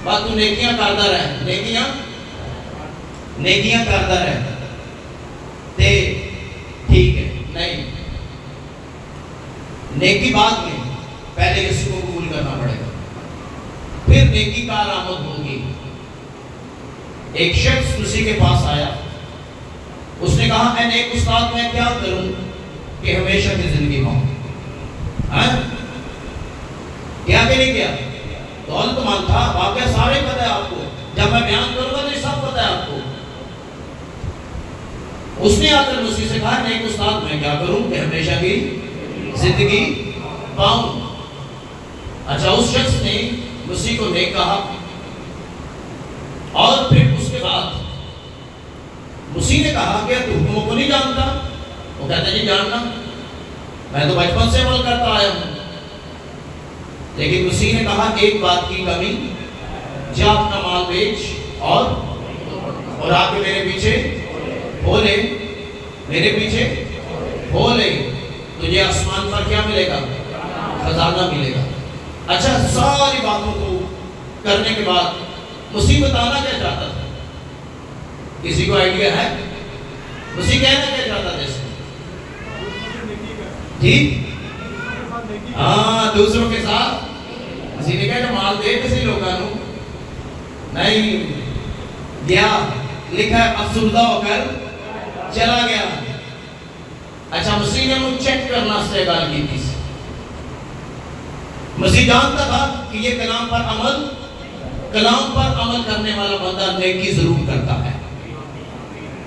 بات تو نیکیاں کرتا رہے، نیکیاں کرتا رہے تے ٹھیک ہے، نہیں، نیکی بات میں پہلے یسوع کو قبول کرنا پڑے گا، پھر نیکی کا علامت ہوگی۔ ایک شخص اسی کے پاس آیا، اس نے کہا اے نیک استاد میں کیا کروں کہ ہمیشہ کی زندگی پاؤں؟ کیا کہ نہیں کیا؟ دولت مند تھا، واقعہ سارے پتہ ہے آپ کو، جب میں بیان کروں گا تو یہ سب پتہ ہے آپ کو۔ اس نے آ کر مسیح سے کہا نیک استاد میں کیا کروں کہ ہمیشہ کی زندگی پاؤں. اچھا اس شخص نے مسیح کو نیک کہا اور پھر اس کے بعد مسیح نے کہا کہ تو حکموں کو نہیں جانتا. وہ کہتا جی جاننا، میں تو بچپن سے عمل کرتا آیا ہوں. لیکن مسیح نے کہا ایک بات کی کمی، جا اپنا مال بیچ اور آ کے میرے پیچھے ہو لے، میرے پیچھے ہو لے، تجھے آسمان پر کیا ملے گا؟ خزانہ ملے گا. اچھا ساری باتوں کو کرنے کے بعد مسیح بتانا کیا چاہتا تھا؟ کسی کو آئیڈیا ہے؟ مسیح کہنا کیا چاہتا تھا اس میں؟ جی ہاں، دوسروں کے ساتھ. مسیح نے کہا کہ مال دے کسی لوگوں کو نہیں گیا، لکھا ہے افسردہ ہو کر چلا گیا. اچھا مسیح نے وہ چیک کرنا سے گال کی تھی. مسیح جانتا تھا کہ یہ کلام پر عمل کرنے والا بندہ نیکی ضرور کرتا ہے.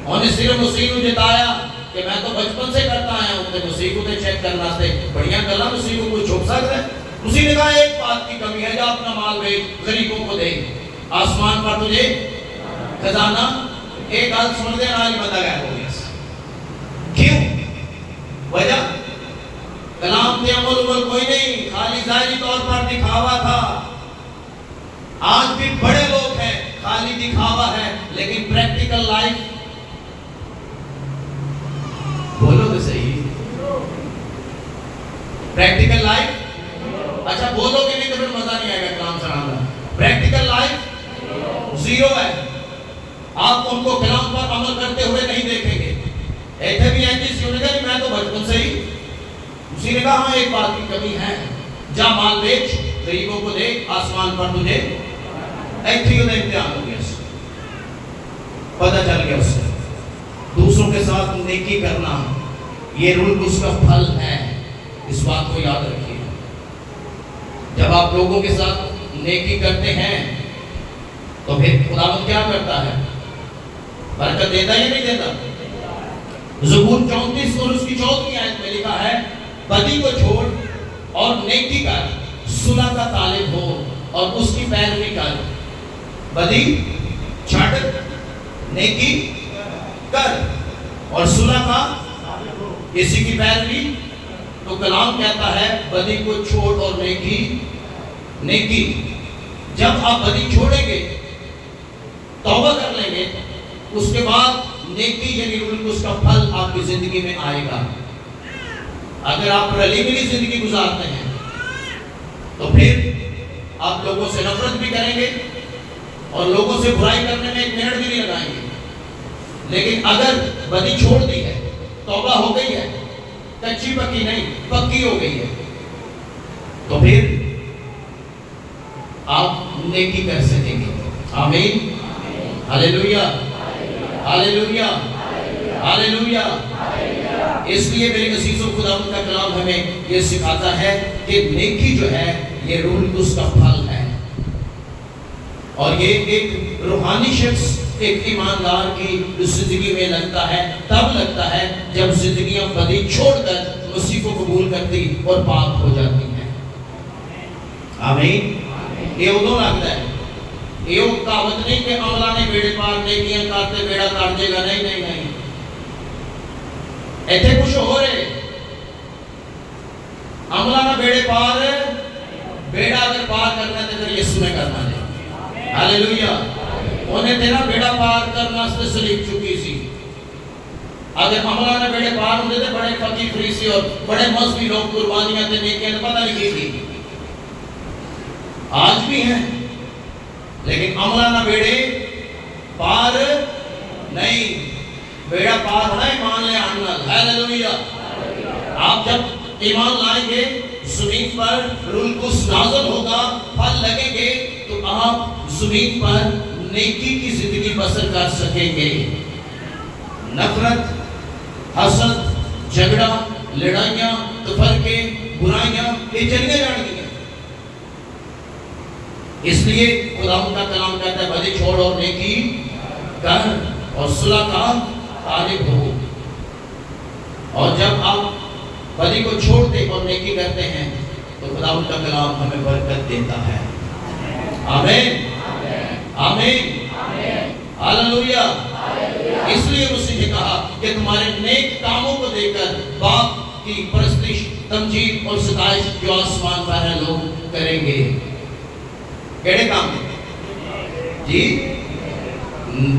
اور اس لیے مسیح کو جتایا کہ میں تو بچپن سے کرتا آیا ہوں. مسیح کو تو چیک کرنا سے بڑھیا گلا مسیح کو کوئی چھوپ سکتا ہے؟ مسیح نے کہا ایک بات کی کمی ہے، جا اپنا مال بیچ، غریبوں کو دے، آسمان پر تجھے خزانہ. ایک گل سن دے آج بندہ غائب ہو گیا. کیوں؟ وجہ کلام پہ عمل کوئی نہیں، خالی ظاہری طور پر دکھاوا تھا. آج بھی بڑے لوگ ہیں، خالی دکھاوا ہے لیکن پریکٹیکل لائف بولو تو صحیح، پریکٹیکل لائف. اچھا بولو کہ نہیں تو پھر مزہ نہیں آئے گا کلام سنانا. پریکٹیکل لائف زیرو ہے. آپ ان کو کلام پر عمل کرتے ہوئے نہیں دیکھیں گے. ایتھے بھی ہیں جس نے کہا میں تو بچپن سے ہی. اسی نے کہا ہاں ایک بات کی کمی ہے، جا مال بیچ، غریبوں کو دے، آسمان پر تجھے. ایتھے ہی امتحان ہو گیا، پتہ چل گیا اس سے دوسروں کے ساتھ نیکی کرنا یہ رول اس کا پھل ہے. اس بات کو یاد رکھیے. جب آپ لوگوں کے ساتھ نیکی کرتے ہیں تو پھر خداوند کیا کرتا ہے؟ برکت دیتا یا نہیں دیتا؟ زبور 34 اور اس کی 14 آیت میں لکھا ہے بدی کو چھوڑ اور نیکی کر، صلح کا طالب ہو اور اس کی پیروی کر. بدی چھٹ، نیکی کر اور صلح کا اسی کی پیروی. تو کلام کہتا ہے بدی کو چھوڑ اور نیکی. جب آپ بدی چھوڑیں گے، توبہ کر لیں گے، اس کے بعد نیکی یعنی اس کا پھل آپ کی زندگی میں آئے گا. اگر آپ رلی ملی زندگی گزارتے ہیں تو پھر آپ لوگوں سے نفرت بھی کریں گے اور لوگوں سے برائی کرنے میں ایک منٹ بھی نہیں لگائیں گے. لیکن اگر بدی چھوڑ دی ہے، توبہ ہو گئی ہے، کچی پکی نہیں پکی ہو گئی ہے، تو پھر آپ نیکی کر سکیں گے. آمین، ہاللیلویہ، ہاللیلویہ، ہاللیلویہ. اس لیے میرے عزیزوں خداوند کا کلام ہمیں یہ سکھاتا ہے کہ نیکی جو ہے یہ روح القدس کا پھل ہے. اور یہ ایک روحانی شخص ایک ایماندار کی زندگی میں لگتا ہے، تب لگتا ہے جب زندگیاں بدی چھوڑ کر مسیح کو قبول کرتی اور پاک ہو جاتی ہیں. آمین. یہ ادو لگتا ہے. یہ کہاوت نہیں کہ عملہ نے بیڑے پار نیکیاں کرتے بیڑا کر دے گا. نہیں نہیں نہیں، ایتھے کچھ ہو رہے. عملہ نہ بیڑے پار، بیڑا اگر پار کرنا ہے تو پھر یسوع نے کرنا ہے. ہاللیلویہ. انہیں تیرا بیڑا پار کرنا سے سلیب چکی سی. اگر عملہ نے بیڑے پار ہوتے تھے بڑے فقیر فریسی اور بڑے مذہبی لوگ قربانیاں تے نیکیاں تے پتہ نہیں کی تھی. آج بھی ہیں لیکن عملہ نہ بیڑے پار نہیں. بیڑا پار ہونا ایمان لے آنا. ہاللیلویہ. آپ جب ایمان لائیں گے زمین پر روح القدس نازل ہوگا، پھل لگیں گے تو آپ زمین پر نیکی کی زندگی بسر کر سکیں گے. نفرت، حسد، جھگڑا، لڑائیاں، تفرقے، برائیاں یہ چلیے جائیں گی. اس لیے خداوند کا کلام کہتا ہے بدی چھوڑ اور نیکی کر اور صلح کا طالب ہو. اور جب آپ بدی کو چھوڑتے اور نیکی کرتے ہیں تو خدا ان کا کلام ہمیں برکت دیتا ہے. آمین آمین ہاللویا. اس لیے مسیح نے کہا کہ تمہارے نیک کاموں کو دیکھ کر باپ کی پرستش تمجید اور ستائش جو آسمان پر ہے لوگ کریں گے. کیڑے کام جی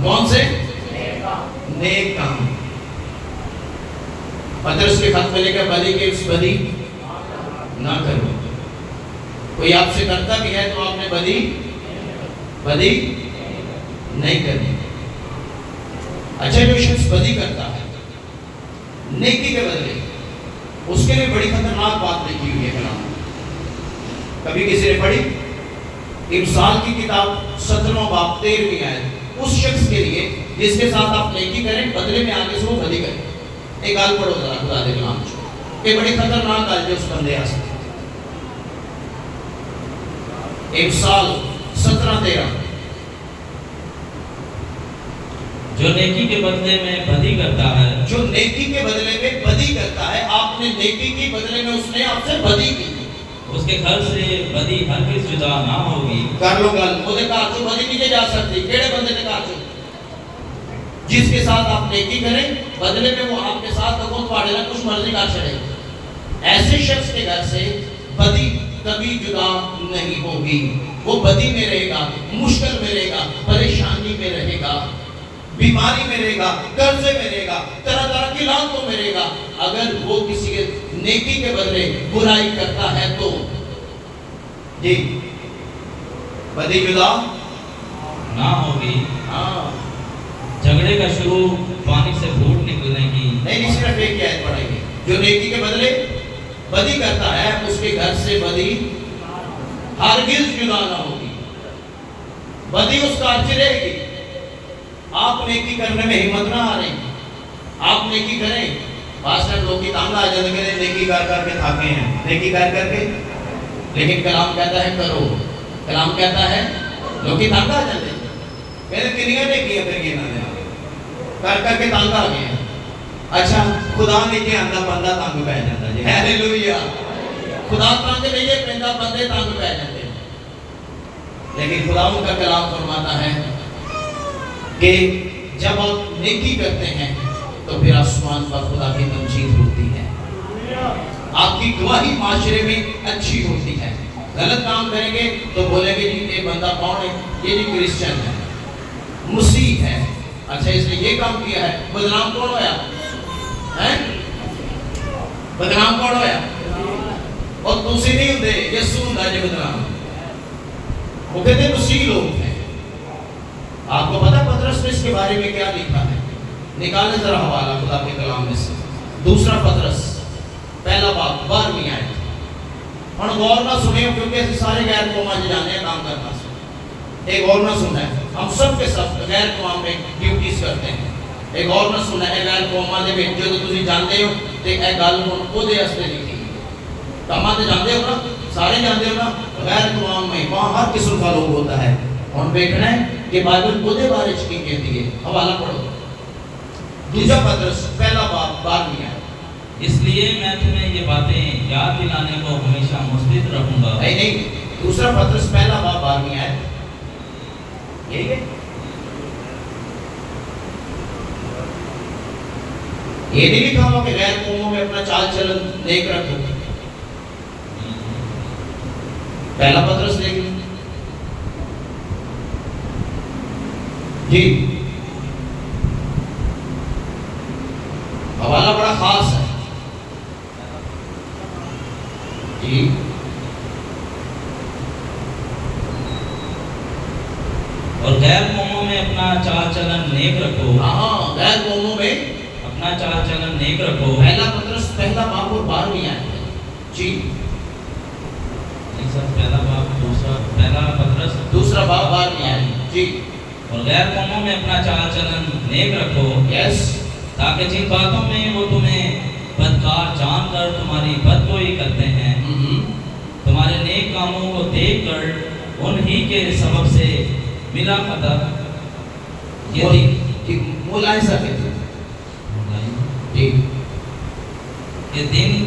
کون سے؟ نیک کام. پترس کے خط میں لے کر بدی کے اس بدی نہ کرو. کوئی آپ سے کرتا بھی ہے تو آپ نے بدی نہیں کرنی. اچھا جو شخص بدی کرتا ہے نیکی کے بدلے اس کے لیے بڑی خطرناک بات لکھی ہوئی ہے کلام. کبھی کسی نے پڑھی امثال کی کتاب 17واں باب 13ویں آیت اس شخص کے لیے جس کے ساتھ آپ نیکی کریں بدلے میں آگے سے وہ بدی کریں. ایک گال پڑھو ذرا خدا دے کلام کہ بڑی خطرناک گال جو اس بندے آ سکتے. امثال 17:13 جو نیکی کے بدلے میں بدی کرتا ہے جو نیکی کے بدلے میں بدی کرتا ہے. آپ نے نیکی کی بدلے میں اس نے آپ سے بدی کی. اس کے گھر سے بدی ہرگز جدا نہ ہوگی. کر لو گل وہ دے کہا جو بدی نہیں جا سکتی. کیڑے بندے نے کہا جو جس کے ساتھ آپ نیکی کریں بدلے میں وہ آپ کے ساتھ کو تھوڑے نہ کچھ مرضی کر چڑھے. ایسے شخص کے گھر سے بدی کبھی جدا نہیں ہوگی. وہ بدی میں رہے گا, مشکل میں رہے گا, پریشانی میں رہے گا, بیماری میں رہے گا, قرضے میں رہے گا, طرح طرح کی لعنتوں میں رہے گا. اگر وہ کسی کے نیکی کے بدلے برائی کرتا ہے تو جی بدی جدا نہ ہوگی. ہاں جھگڑے کا شروع پانی سے پھوٹ نکلنے کی نہیں صرف ایک آیت پڑھیں گے. جو نیکی کے بدلے بدی کرتا ہے اس کے گھر سے بدی ہرگز جدا نہ ہوگی. بدی اس کا اچھی رہے گی. آپ نیکی کرنے میں ہمت نہ آ رہی. آپ نیکی کریں. بعض ٹائم لوگ کی تانگ آ جاتے ہیں نیکی کر کر کے تھاکے ہیں نیکی کر کر کے. لیکن کلام کہتا ہے کرو. کلام کہتا ہے لوگ کی تانگ آ جاتے ہیں کہتے کنیاں نیکی ہے پھر یہ نہ کر کر کے تانگ آ گئے ہیں. اچھا خدا نے کہ آندہ بندہ تانگ پہ جاتا ہے. ہیلیلویا. خدا تانگ نہیں ہے پہندا بندے تانگ پہ جاتے ہیں. لیکن خدا ان کا کلام فرماتا ہے کہ جب آپ نیکی کرتے ہیں تو پھر آسمان پر خدا کی تمجید ہوتی ہے. آپ کی گواہی معاشرے میں اچھی ہوتی ہے. غلط کام کریں گے تو بولیں گے جی یہ بندہ کون ہے؟ یہ جی کرسچن ہے, مسیح ہے. اچھا اس نے یہ کام کیا ہے, بدنام کون ہویا؟ بدنام کون ہویا؟ اور دوسری نہیں ہوتے یسوع ہوندا جی بدنام. وہ کہتے مسیح لوگ ہیں. آپ کو پتا پترس نے اس کے بارے میں کیا لکھا ہے؟ نکالیں ذرا حوالہ خدا کے کلام میں سے. دوسرا پترس پہلا باب 12ویں آیت. ہن غور نہ سنیں کیونکہ اسی سارے غیر قوماں جانے ہیں کام کرنا سے. ایک اور نہ سننا ہے. ہم سب کے سب غیر قوم میں ڈیوٹیز کرتے ہیں. ایک اور نہ سننا ہے غیر قوماں دے وچ جو تسی جانتے ہو تے اے گل ہن او دے واسطے لکھی ہے. کماں تے جانتے ہو نا, سارے جانتے ہو نا. غیر قوم میں وہاں ہر قسم کا لوگ ہوتا ہے. ہن دیکھنا ہے کہ بائبل کو دے بارے چ کی کہتی ہے. حوالہ پڑھو. دوسرا پترس پہلا باب 12ویں آیت. اس لیے میں تمہیں یہ باتیں یاد دلانے کو ہمیشہ مستعد رہوں گا. نہیں دوسرا پترس پہلا باب 12ویں آیت. یہی ہے. یہ نہیں لکھا ہوا کہ غیر قوموں میں اپنا چال چلن نیک رکھو. پہلا پترس دیکھ لیں جی. حوالہ بڑا خاص ہے جی. اور غیر قوموں میں اپنا چال چلن نیک رکھو. ہاں غیر قوموں میں اپنا چال چلن نیک رکھو. پہلا پترس پہلا باب اور 12ویں آیت ہے جی. پہلا باب پہلا پترس دوسرا باب 12ویں آیت جی. اور غیر قوموں میں اپنا چال چلن نیک رکھو. یس. تاکہ جن باتوں میں وہ تمہیں بدکار جان کر تمہاری بدگوئی کرتے ہیں تمہارے نیک کاموں کو دیکھ کر انہی کے سبب سے ملا خطر یہ ملائزہ کہتے ہیں جی. دن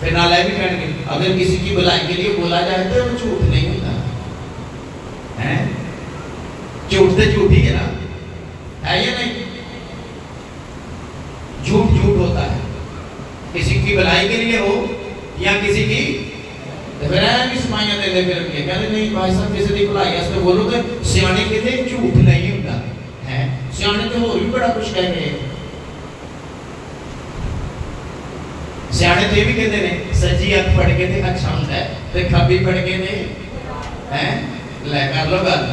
پھر نالے بھی کہنے گے اگر کسی کی بلائی کے لیے بولا جائے تو وہ جھوٹ نہیں ہوتا ہے، جھوٹ تو جھوٹ ہی ہے نا، ہے یا نہیں؟ جھوٹ جھوٹ ہوتا ہے، کسی کی بلائی کے لیے ہو یا کسی کی، تو پھر ہے بھی سمائیاں دے دے پھر کے کہتے نہیں بھائی صاحب کسی کی بلائی اس پہ بولو کہ سیانے کہتے جھوٹ نہیں ہوتا ہے، سیانے تو اور بھی بڑا کچھ کہہ گئے، سیانے تو یہ بھی کہتے ہیں سجی اکھ پڑھ کے تھے اچھا ہوتا ہے تو کھبی پڑھ کے تھے لے کر لو گل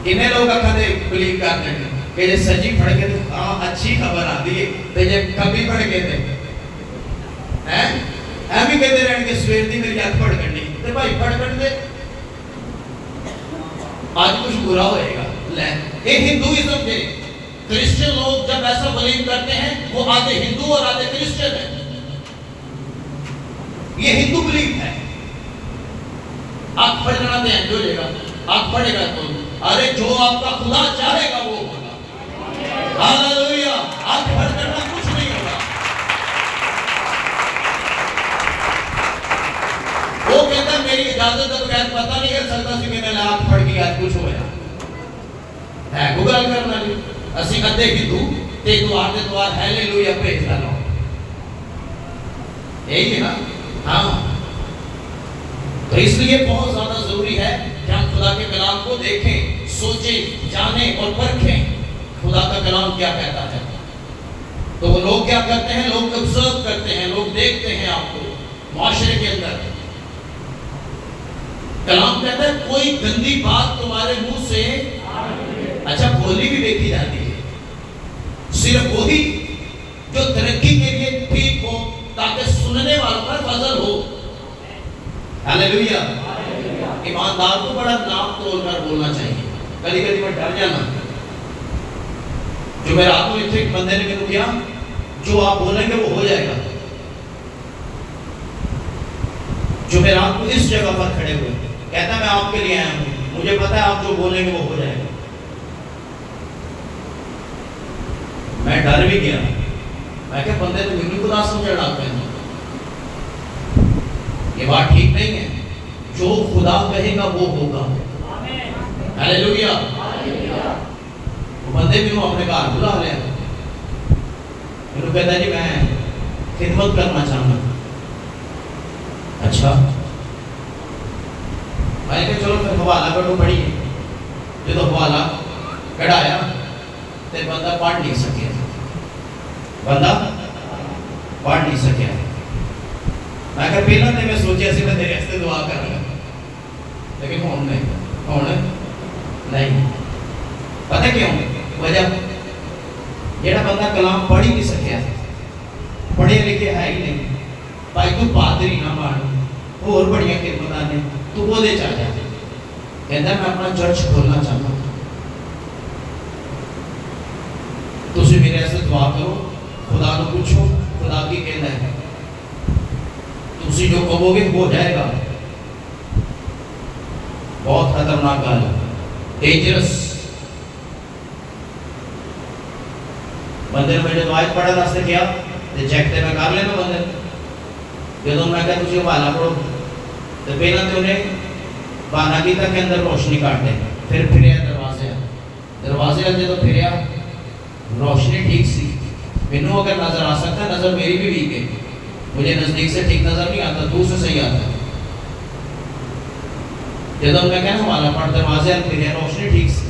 کنے لوگ اکھا دے بلیو کرتے ہیں کہ جب سجی پڑھ کے تھے ہاں اچھی خبر آتی ہے تو جب کھبی پڑھ کے تھے ہم بھی کہتے رہنے کہ سویر دی میری اکھ پڑھ کرنی تو بھائی پڑھ کر دے آج کچھ برا ہوئے گا لے یہ ہندوازم کے کرسچن لوگ جب ایسا بلیو کرتے ہیں وہ آدھے ہندو اور آدھے کرسچن ہیں، یہ ہندو بلیو ہے، آپ پڑھنا دیں جو لے گا آپ پڑھے گا تو ارے جو آپ کا خدا چاہے گا وہ ہوگا، ہاللویہ، آپ پڑھ کرنا کچھ نہیں ہوگا، وہ کہتا ہے میری اجازت ہے بغیر پتہ نہیں کر سکتا سی کہ میں نے آپ پڑھ کے آج کچھ ہویا ہے گوگل کرنا لی اسی ادھے ہندو تے دوار دے دوار ہیلیلویا بھیجتا رہو، یہی ہے نا، ہاں تو اس لیے بہت زیادہ ضروری ہے کہ ہم خدا کے کلام کو دیکھیں، سوچیں، جانیں اور پرکھیں خدا کا کلام کیا کہتا ہے۔ تو وہ لوگ کیا کرتے ہیں، لوگ observe کرتے ہیں، لوگ دیکھتے ہیں آپ کو معاشرے کے اندر، کلام کہتا ہے کوئی گندی بات تمہارے منہ سے اچھا بولی بھی دیکھی جاتی ہے، صرف وہی جو ترقی کے لیے ٹھیک ہو تاکہ سننے والوں پر فضل ہو، ہاللویہ، ایماندار کو بڑا نام تول کر بولنا چاہیے، کبھی کبھی میں ڈر جانا، جو میرا آپ کو ایک بندے نے کہا کیا جو آپ بولیں گے وہ ہو جائے گا، جو میرا آپ کو اس جگہ پر کھڑے ہوئے کہتا ہے میں آپ کے لیے آیا ہوں، مجھے پتا ہے آپ جو بولیں گے وہ ہو جائے گا، میں ڈر بھی گیا، میں کہ بندے تو میری خدا سمجھ ڈالتے ہیں، یہ بات ٹھیک نہیں ہے، جو خدا کہے گا وہ ہوگا، ہاللویہ، وہ بندے بھی اپنے گھر بلا لیا، میرے کہتا ہے جی میں خدمت کرنا چاہوں گا، اچھا میں کہ چلو پھر حوالہ کٹو پڑھیے، جب حوالہ کڑھایا تو بندہ پڑھ نہیں سکیا، بندہ پڑھ نہیں سکیا، میں کہ پہلا تو میں سوچیا سی میں تیرے ہستے دعا کر رہا لیکن ہون نہیں، پتہ کیوں وجہ جیڑا بندہ کلام پڑھ ہی نہیں سکیا، پڑھے لکھے ہے ہی نہیں، بھائی تو پادری نہ مانو اور بڑیاں خدمتاں نے تو وہ دے چاہ جا، کہتا ہے میں اپنا چرچ کھولنا چاہتا ہوں، تسی میرے ایسے دعا کرو، خدا کو پوچھو خدا کی کہنا ہے، تسی جو کہو گے ہو جائے گا، بہت خطرناک گل، ڈینجرس، بندے نے مجھے دعائیں پڑھا راستے کیا تو چیک تے میں کر لینا بندے، جدوں میں کہا تسی حوالہ پڑھو تو پہلا تو انہیں بانا کیتا کہ اندر روشنی کاٹ دے، پھر پھریا دروازے جدوں پھریا روشنی ٹھیک سی، مینوں اگر نظر آ سکتا ہے، نظر میری بھی ویک ہے، مجھے نزدیک سے ٹھیک نظر نہیں آتا، دور سے صحیح آتا ہے، جدوں میں کہنا حوالہ پڑھ دروازے پھریا روشنی ٹھیک سی،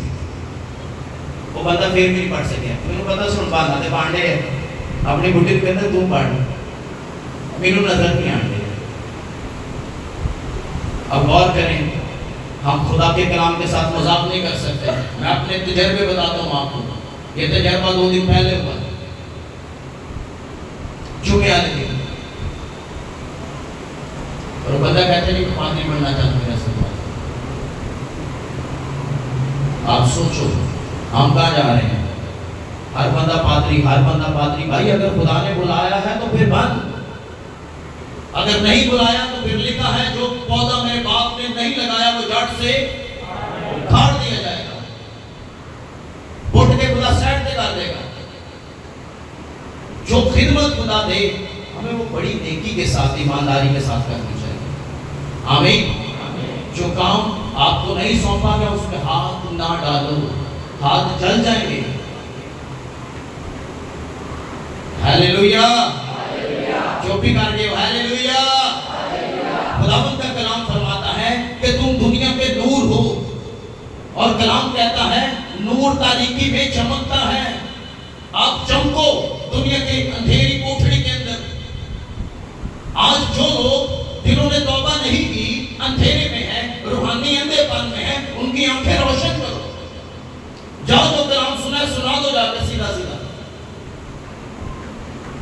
وہ بندہ پھر بھی نہیں پڑھ سکیا، مینوں پتا سن بانا تے بانڈے ہے، اپنی بڈھی کو کہتا تو پڑھ، مینوں نظر نہیں آنے، اب غور کریں، ہم خدا کے کلام کے ساتھ مذاق نہیں کر سکتے، میں اپنے تجربے بتاتا ہوں آپ کو، یہ تجربہ 2 دن پہلے ہوا، چونکہ آنے دیں، اور بندہ کہتے ہیں کہ پادری بننا چاہتا میرا سوال، آپ سوچو ہم کہاں جا رہے ہیں، ہر بندہ پادری، بھائی اگر خدا نے بلایا ہے تو پھر بند، اگر نہیں بلایا تو پھر لکھا ہے جو پودا میرے باپ نے نہیں لگایا وہ جڑ سے کھاڑ دیا جائے گا، اٹھ کے خدا سیٹ دے کر دے گا، جو خدمت خدا دے ہمیں وہ بڑی نیکی کے ساتھ ایمانداری کے ساتھ کرنی چاہیے. آمین. جو کام آپ کو نہیں سونپا گیا اس میں ہاتھ نہ ڈالو, ہاتھ جل جائیں گے. ہیلیلویا. جو بھی کر گئے ہیلیلویا. خداوند کا کلام فرماتا ہے کہ تم دنیا کے نور ہو, اور کلام کہتا ہے نور تاریکی میں چمکتا ہے. آپ چمکو دنیا کے اندھیری کوٹھڑی کے اندر. آج جو لوگ جنہوں نے توبہ نہیں کی, اندھیرے میں ہیں, روحانی اندھے پن میں ہیں, ان کی آنکھیں روشن کرو. جاؤ جو کلام سنا ہے سنا دو جا کے سیدھا سیدھا.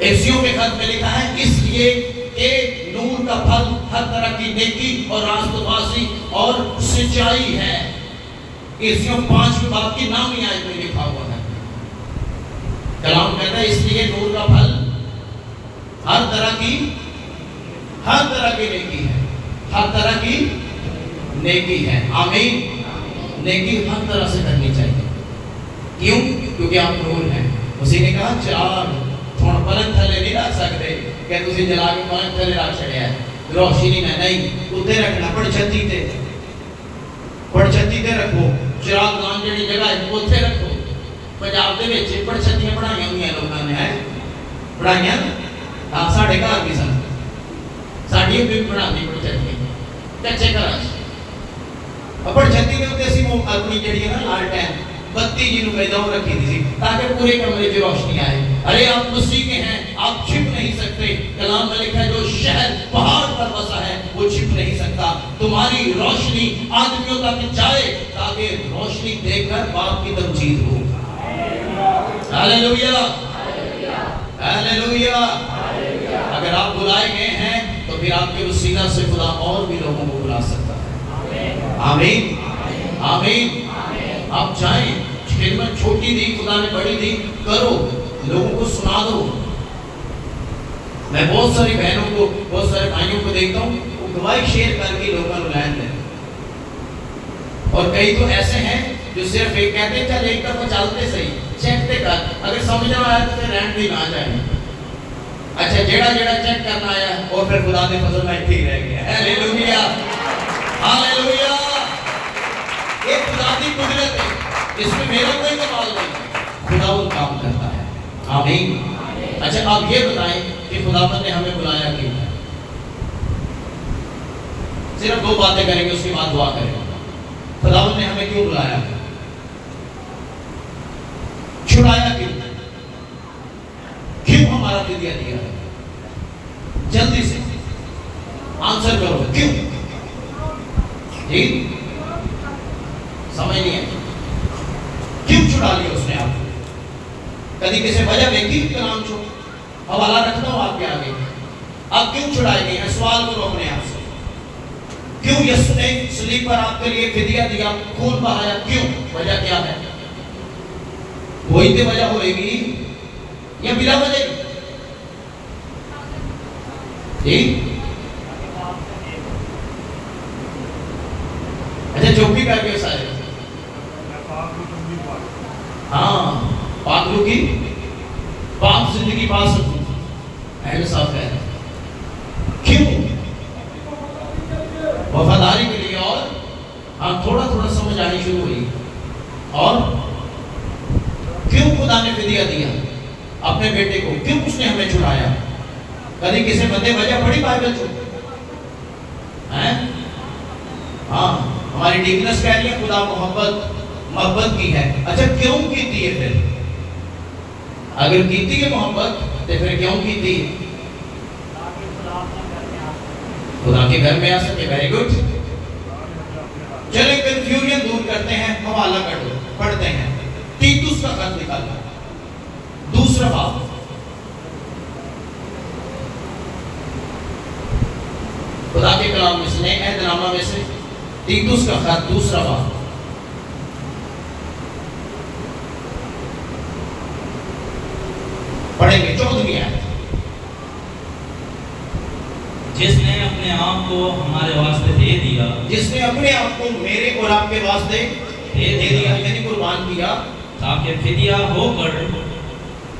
افسیوں کے خط میں لکھا ہے اس لیے کہ نور کا پھل ہر طرح کی نیکی اور راست بازی اور سچائی ہے. افسیوں 5 باب کی نام ہی آیت میں لکھا ہوا ہے. کلام کہتا ہے اس لیے نور کا پھل ہر طرح کی نیکی ہے, ہر طرح کی نیکی ہے. آمین. نیکی ہر طرح سے کرنی چاہیے. کیوں؟ کیونکہ آپ نور ہیں. اسی نے کہا چراغ تھوڑا پلنگ تھلے نہیں رکھ سکتے کہ تسی جلا کے پلنگ تھلے رکھ چھڑیا ہے روشنی میں نہیں, اتنے رکھنا پڑچھتی تے رکھو. چراغ دان جڑی جگہ ہے اتنے رکھو. پنجاب دے وچ پڑچھتیاں بنائیاں ہوئیاں لوگوں نے, ہے بنائیاں. ہاں ساڈے گھر بھی سن, ساڈی بھی بناندی پڑچھتیاں کچے گھراں وچ. پڑچھتی دے اوتے اسی اپنی جڑی ہے نا لالٹین بتی جنوں کہدا وہ رکھی تھی تاکہ پورے کمرے میں روشنی آئے. ارے آپ مسیح کے ہیں, آپ چھپ نہیں سکتے. کلام میں لکھا ہے جو شہر پہاڑ پر بسا ہے وہ چھپ نہیں سکتا. تمہاری روشنی آدمیوں تک جائے تاکہ روشنی دیکھ کر باپ کی تمجید ہو. ہیلیلویا. ہیلیلویا. اگر آپ بلائے گئے ہیں تو پھر آپ کے وسیلہ سے خدا اور بھی لوگوں کو بلا سکتا ہے. آمین. آمین. آپ جائیں, خدمت چھوٹی دی خدا نے بڑی دی, کرو, لوگوں کو سنا دو. میں بہت ساری بہنوں کو, بہت سارے بھائیوں کو دیکھتا ہوں وہ گواہی شیئر کر کے لوگوں کو لائن دیں. اور کئی تو ایسے ہیں جو صرف ایک کہتے ہیں چل ایک دفعہ چلتے صحیح, چیک تے کر, اگر سمجھ نہ آیا تو پھر رینڈ بھی نہ جائیں. اچھا جیڑا چیک کرنا آیا اور پھر خدا نے فضل میں ٹھیک رہ گیا. ہیلیلویا. ہیلیلویا. یہ خدا کی قدرت ہے, اس میں میرا کوئی کمال نہیں, خداوند کام کرتا ہے. آمین. اچھا آپ یہ بتائیں کہ خداوند نے ہمیں بلایا کیوں ہے؟ صرف 2 باتیں کریں گے, اس کے بعد دعا کریں گے. خداوند نے ہمیں کیوں بلایا, چھڑایا کیوں ہمارا فدیہ دیا ہے؟ جلدی سے آنسر کرو, کیوں؟ ٹھیک سمجھ نہیں ہے کیوں چھڑا لیا اس نے آپ کو؟ کبھی کسی وجہ دیکھی کلام چھو حوالہ رکھتا ہوں آپ کے آگے. آپ کیوں چھڑائے گئے ہیں؟ سوال کرو اپنے آپ سے. کیوں یسوع نے صلیب پر آپ کے لیے فدیہ دیا, خون بہایا, کیوں؟ وجہ کیا ہے؟ وہی تے وجہ ہوئے گی یا بلا وجہ ٹھیک؟ اچھا چوپی کر کے سارے ہاں پاک رو کی پاک زندگی پا سکوں. اہل صاحب ہے کیوں؟ وفاداری کے لیے. اور ہاں تھوڑا سمجھ آنی شروع ہوئی. اور کیوں خدا نے فدیہ دیا اپنے بیٹے کو, کیوں اس نے ہمیں چھڑایا؟ کبھی کسی بندے وجہ پڑھی بائبل چھو ہیں؟ ہاں ہماری ڈیکنس کہہ رہی ہے خدا محبت کی ہے. اچھا کیوں کیتی ہے پھر؟ اگر کیتی ہے محبت تو پھر کیوں کیتی ہے؟ خدا کے گھر میں آ سکے. Very good. چلیں کنفیوژن دور کرتے ہیں, حوالہ کر دو, پڑھتے ہیں. تیتوس کا خط نکالنا 2 باب. خدا کے کلام میں سے, نئے عہد نامہ میں سے تیتوس کا خط 2 باب. پڑھیں گے 14ویں آیت. جس نے اپنے آپ کو ہمارے واسطے دے دیا, جس نے اپنے آپ کو میرے اور آپ کے واسطے دے دیا, یعنی قربان کیا, تاکہ فدیہ ہو کر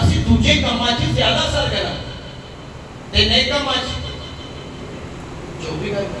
ਅਸੀਂ ਦੂਜੇ ਕੰਮਾਂ 'ਚ ਜ਼ਿਆਦਾ ਸਰਗਰਮ ਤੇ ਨੇਕ ਕੰਮਾਂ 'ਚ ਜੋ ਵੀ ਕਰਦੇ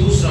2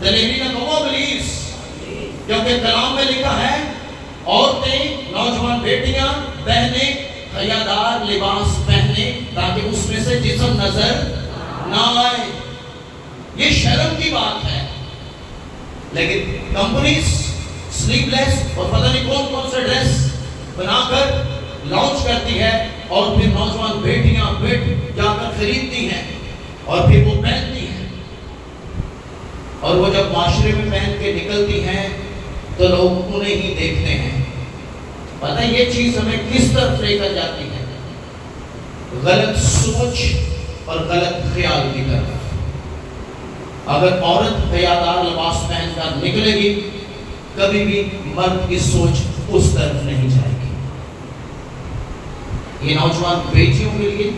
دلیری نہ کرو پلیز، کیونکہ کلام میں لکھا ہے عورتیں، نوجوان بیٹیاں، بہنیں حیادار لباس پہنے تاکہ اس میں سے جسم نظر نہ آئے۔ یہ شرم کی بات ہے، لیکن کمپنیز سلیپ لیس اور پتہ نہیں کون کون سے ڈریس بنا کر لانچ کرتی ہے، اور پھر نوجوان بیٹیاں جا کر خریدتی ہیں اور پھر وہ پہنتی ہیں، اور وہ جب معاشرے میں پہن کے نکلتی ہیں تو لوگ انہیں ہی دیکھتے ہیں۔ پتہ یہ چیز ہمیں کس طرف لے کر جاتی ہے؟ غلط سوچ اور غلط خیال کی طرف۔ اگر عورت حیادار لباس پہن کر نکلے گی، کبھی بھی مرد کی سوچ اس طرف نہیں جائے گی۔ یہ نوجوان بیٹیوں کے لیے،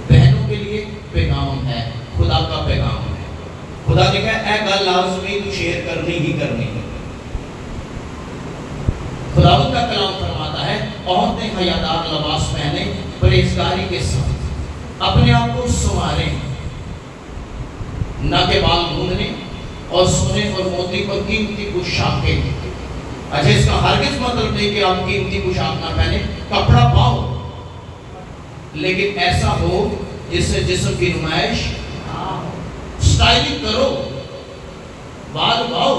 بہنوں کے لیے پیغام ہے، خدا کا پیغام ہے۔ خدا نے کہا اے گل لازمی تو شیئر کرنی ہی کرنی ہے۔ خداوند کا کلام فرماتا ہے عورتیں حیادار لباس پہنے، پرہیزگاری کے ساتھ اپنے آپ کو سنواریں، نہ کہ بال گھومنے اور سونے اور موتی اور قیمتی پوشاکیں۔ اچھا، اس کا ہرگز مطلب نہیں کہ آپ قیمتی پوشاک نہ پہنے، کپڑا پاؤ لیکن ایسا ہو جس سے جسم کی نمائش، سٹائلنگ کرو، بال اگاؤ،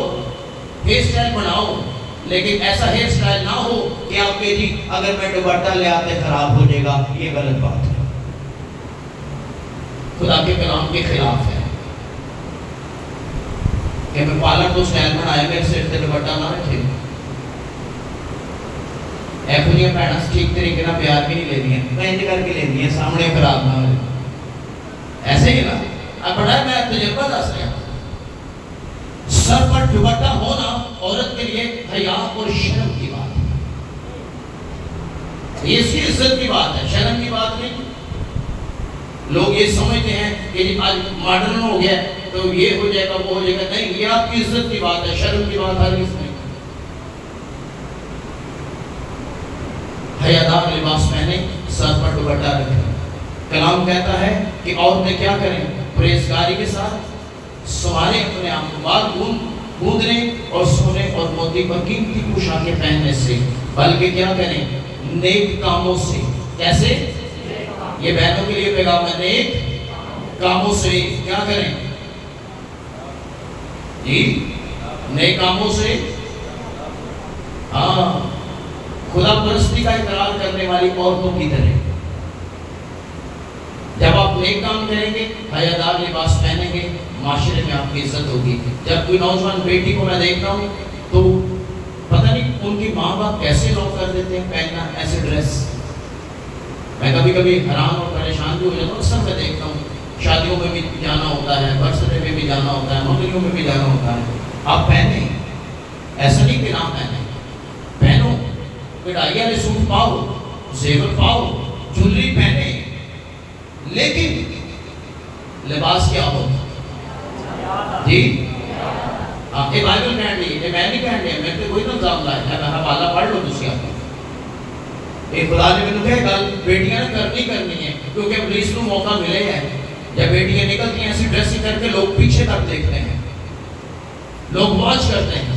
ہیئر سٹائل بناؤ، لیکن ایسا ہیئر سٹائل نہ ہو کہ آپ کے جی اگر میں دوپٹہ لے آتے خراب ہو جائے گا۔ یہ غلط بات ہے، خدا کے کلام کے خلاف ہے کہ میں پالر کو سٹائل بنایا میرے سر سے دوپٹہ نہ رکھے۔ ایکھلیاں پیڑا ٹھیک طریقے نہ پیار بھی نہیں لینی ہے، میں انج کر کے لینی ہے سامنے خراب نہ ہو۔ ایسے ہی نا، اب بڑا میں تجربہ دس رہا ہوں، سر پر دوپٹہ ہونا عورت کے لیے حیا اور شرم کی بات ہے۔ یہ اس کی عزت کی بات ہے، شرم کی بات نہیں۔ لوگ یہ سمجھتے ہیں کہ آج ماڈرن ہو گیا تو یہ ہو جائے گا وہ ہو جائے گا، نہیں، یہ آپ کی عزت کی بات ہے، شرم کی بات ہرگز نہیں۔ حیادار لباس پہنے، سر پر دوپٹہ رکھیں۔ کلام کہتا ہے کہ عورتیں کیا کریں؟ پرہیزگاری کے ساتھ سنواریں اپنے آپ کو، بال گوندنے اور سونے اور موتی پر قیمتی پوشاکیں پہننے سے، بلکہ کیا کریں؟ نیک کاموں سے۔ کیسے؟ یہ بہنوں کے لیے پیغام ہے، نیک کاموں سے کیا کریں؟ جی، نیک کاموں سے، ہاں، خدا پرستی کا اقرار کرنے والی عورتوں کی طرح۔ جب آپ نیک کام کریں گے، حیادار لباس پہنیں گے، معاشرے میں آپ کی عزت ہوگی۔ جب کوئی نوجوان بیٹی کو میں دیکھتا ہوں تو پتہ نہیں ان کی ماں باپ کیسے لوگ کر دیتے ہیں پہننا ایسے ڈریس۔ میں کبھی کبھی حیران اور پریشان بھی ہو جاتا ہوں۔ اکثر میں دیکھتا ہوں شادیوں میں بھی جانا ہوتا ہے، برتھ ڈے میں بھی جانا ہوتا ہے، منگلیوں میں بھی جانا ہوتا ہے، آپ پہنیں، ایسا نہیں کہ نہ پہنیں، پہنو، کڑھائی والے سوٹ پاؤ، زیور پاؤ، جولری پہنے، لیکن لباس کیا ہو؟ جی، آپ کے بائبل پہن لی، یہ میں نہیں پہن لیا، میں تو کوئی نظام لائے ہے، میں حوالہ پڑھ لو دوسری آپ کو۔ ایک خدا نے میں نے کہا بیٹیاں کرنی ہے، کیونکہ پولیس کو موقع ملے ہے، جب بیٹیاں نکلتی ہیں ایسی ڈریسنگ کر کے لوگ پیچھے تک دیکھتے ہیں، لوگ واچ کرتے ہیں،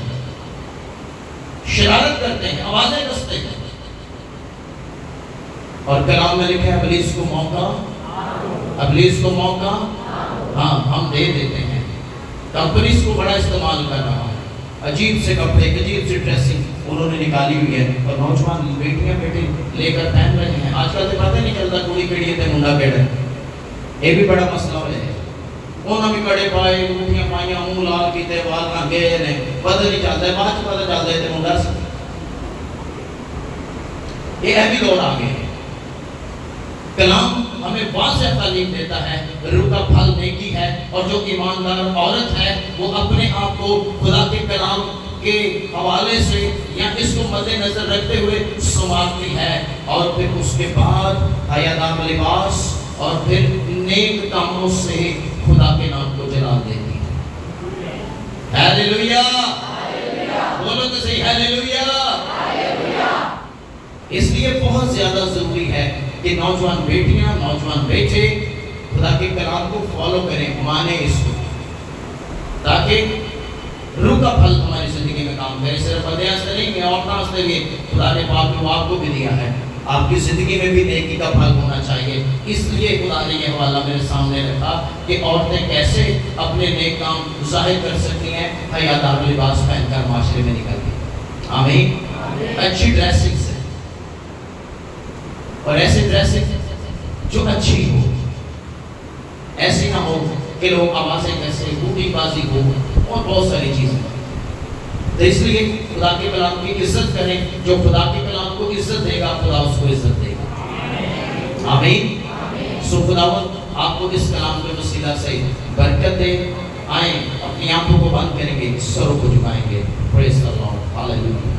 شرارت کرتے ہیں، آوازیں کستے ہیں، اور کلام میں لکھا ہے ابلیس کو موقع، ابلیس کو موقع ہاں ہم دے دیتے ہیں۔ کمپنیز کو بڑا استعمال کر رہا ہے، عجیب سے کپڑے، عجیب سے ڈریسنگ انہوں نے نکالی ہوئی ہے، اور نوجوان بیٹیاں بیٹے لے کر پہن رہے ہیں۔ آج کل تو پتہ نہیں چلتا کڑی کیڑی ہے منڈا کیڑا ہے، یہ بھی بڑا مسئلہ ہو ہے۔ انہوں بھی کڑے پائے، انگلیاں پائیاں، منہ لال کیتے، وال رنگے نے، پتہ نہیں چلتا ہے، بعد پتہ چلتا ہے منڈا سے۔ یہ بھی دور آ گئے ہیں۔ کلام ہمیں واضح تعلیم دیتا ہے، روح کا پھل نیکی ہے، اور جو ایماندار عورت ہے وہ اپنے آپ کو خدا کے کلام کے حوالے سے یا اس کو مد نظر رکھتے ہوئے سنوارتی ہے، اور پھر اس کے بعد حیادار لباس اور پھر نیک کاموں سے خدا کے نام کو جلال دیتی ہے۔ ہیلیلویا، بولو تو صحیح، ہیلیلویا۔ اس لیے بہت زیادہ ضروری ہے کہ نوجوان بیٹیاں، نوجوان بیٹے خدا کے کلام کو فالو کریں، مانیں اس کو، تاکہ روح کا پھل ہماری زندگی میں کام کرے. صرف بندیاں سے نہیں کہ عورتوں سے بھی خدا نے پاک نے وہ آپ کو بھی دیا ہے. آپ کی زندگی میں بھی نیکی کا پھل ہونا چاہیے. اس لیے خدا نے یہ حوالہ میرے سامنے رکھا کہ عورتیں کیسے اپنے نیک کام ظاہر کر سکتی ہیں حیادار لباس پہن کر معاشرے میں نکل کے. آمین. اچھی ڈریسنگ سے, اور ایسی ڈریسنگ جو اچھی ہو, ایسی نہ ہو کہ لوگ آوازیں کیسے بوٹی بازی ہو اور بہت ساری چیزیں. تو اس لیے خدا کے کلام کی عزت کریں. جو خدا کے کلام کو عزت دے گا خدا اس کو عزت دے گا. آمین. سو خداوند آپ کو اس کلام کے وسیلہ سے برکت دے. آئیں اپنی آنکھوں کو بند کریں گے, سروں کو جھکائیں گے. پریز اللہ. ہاللیلویا.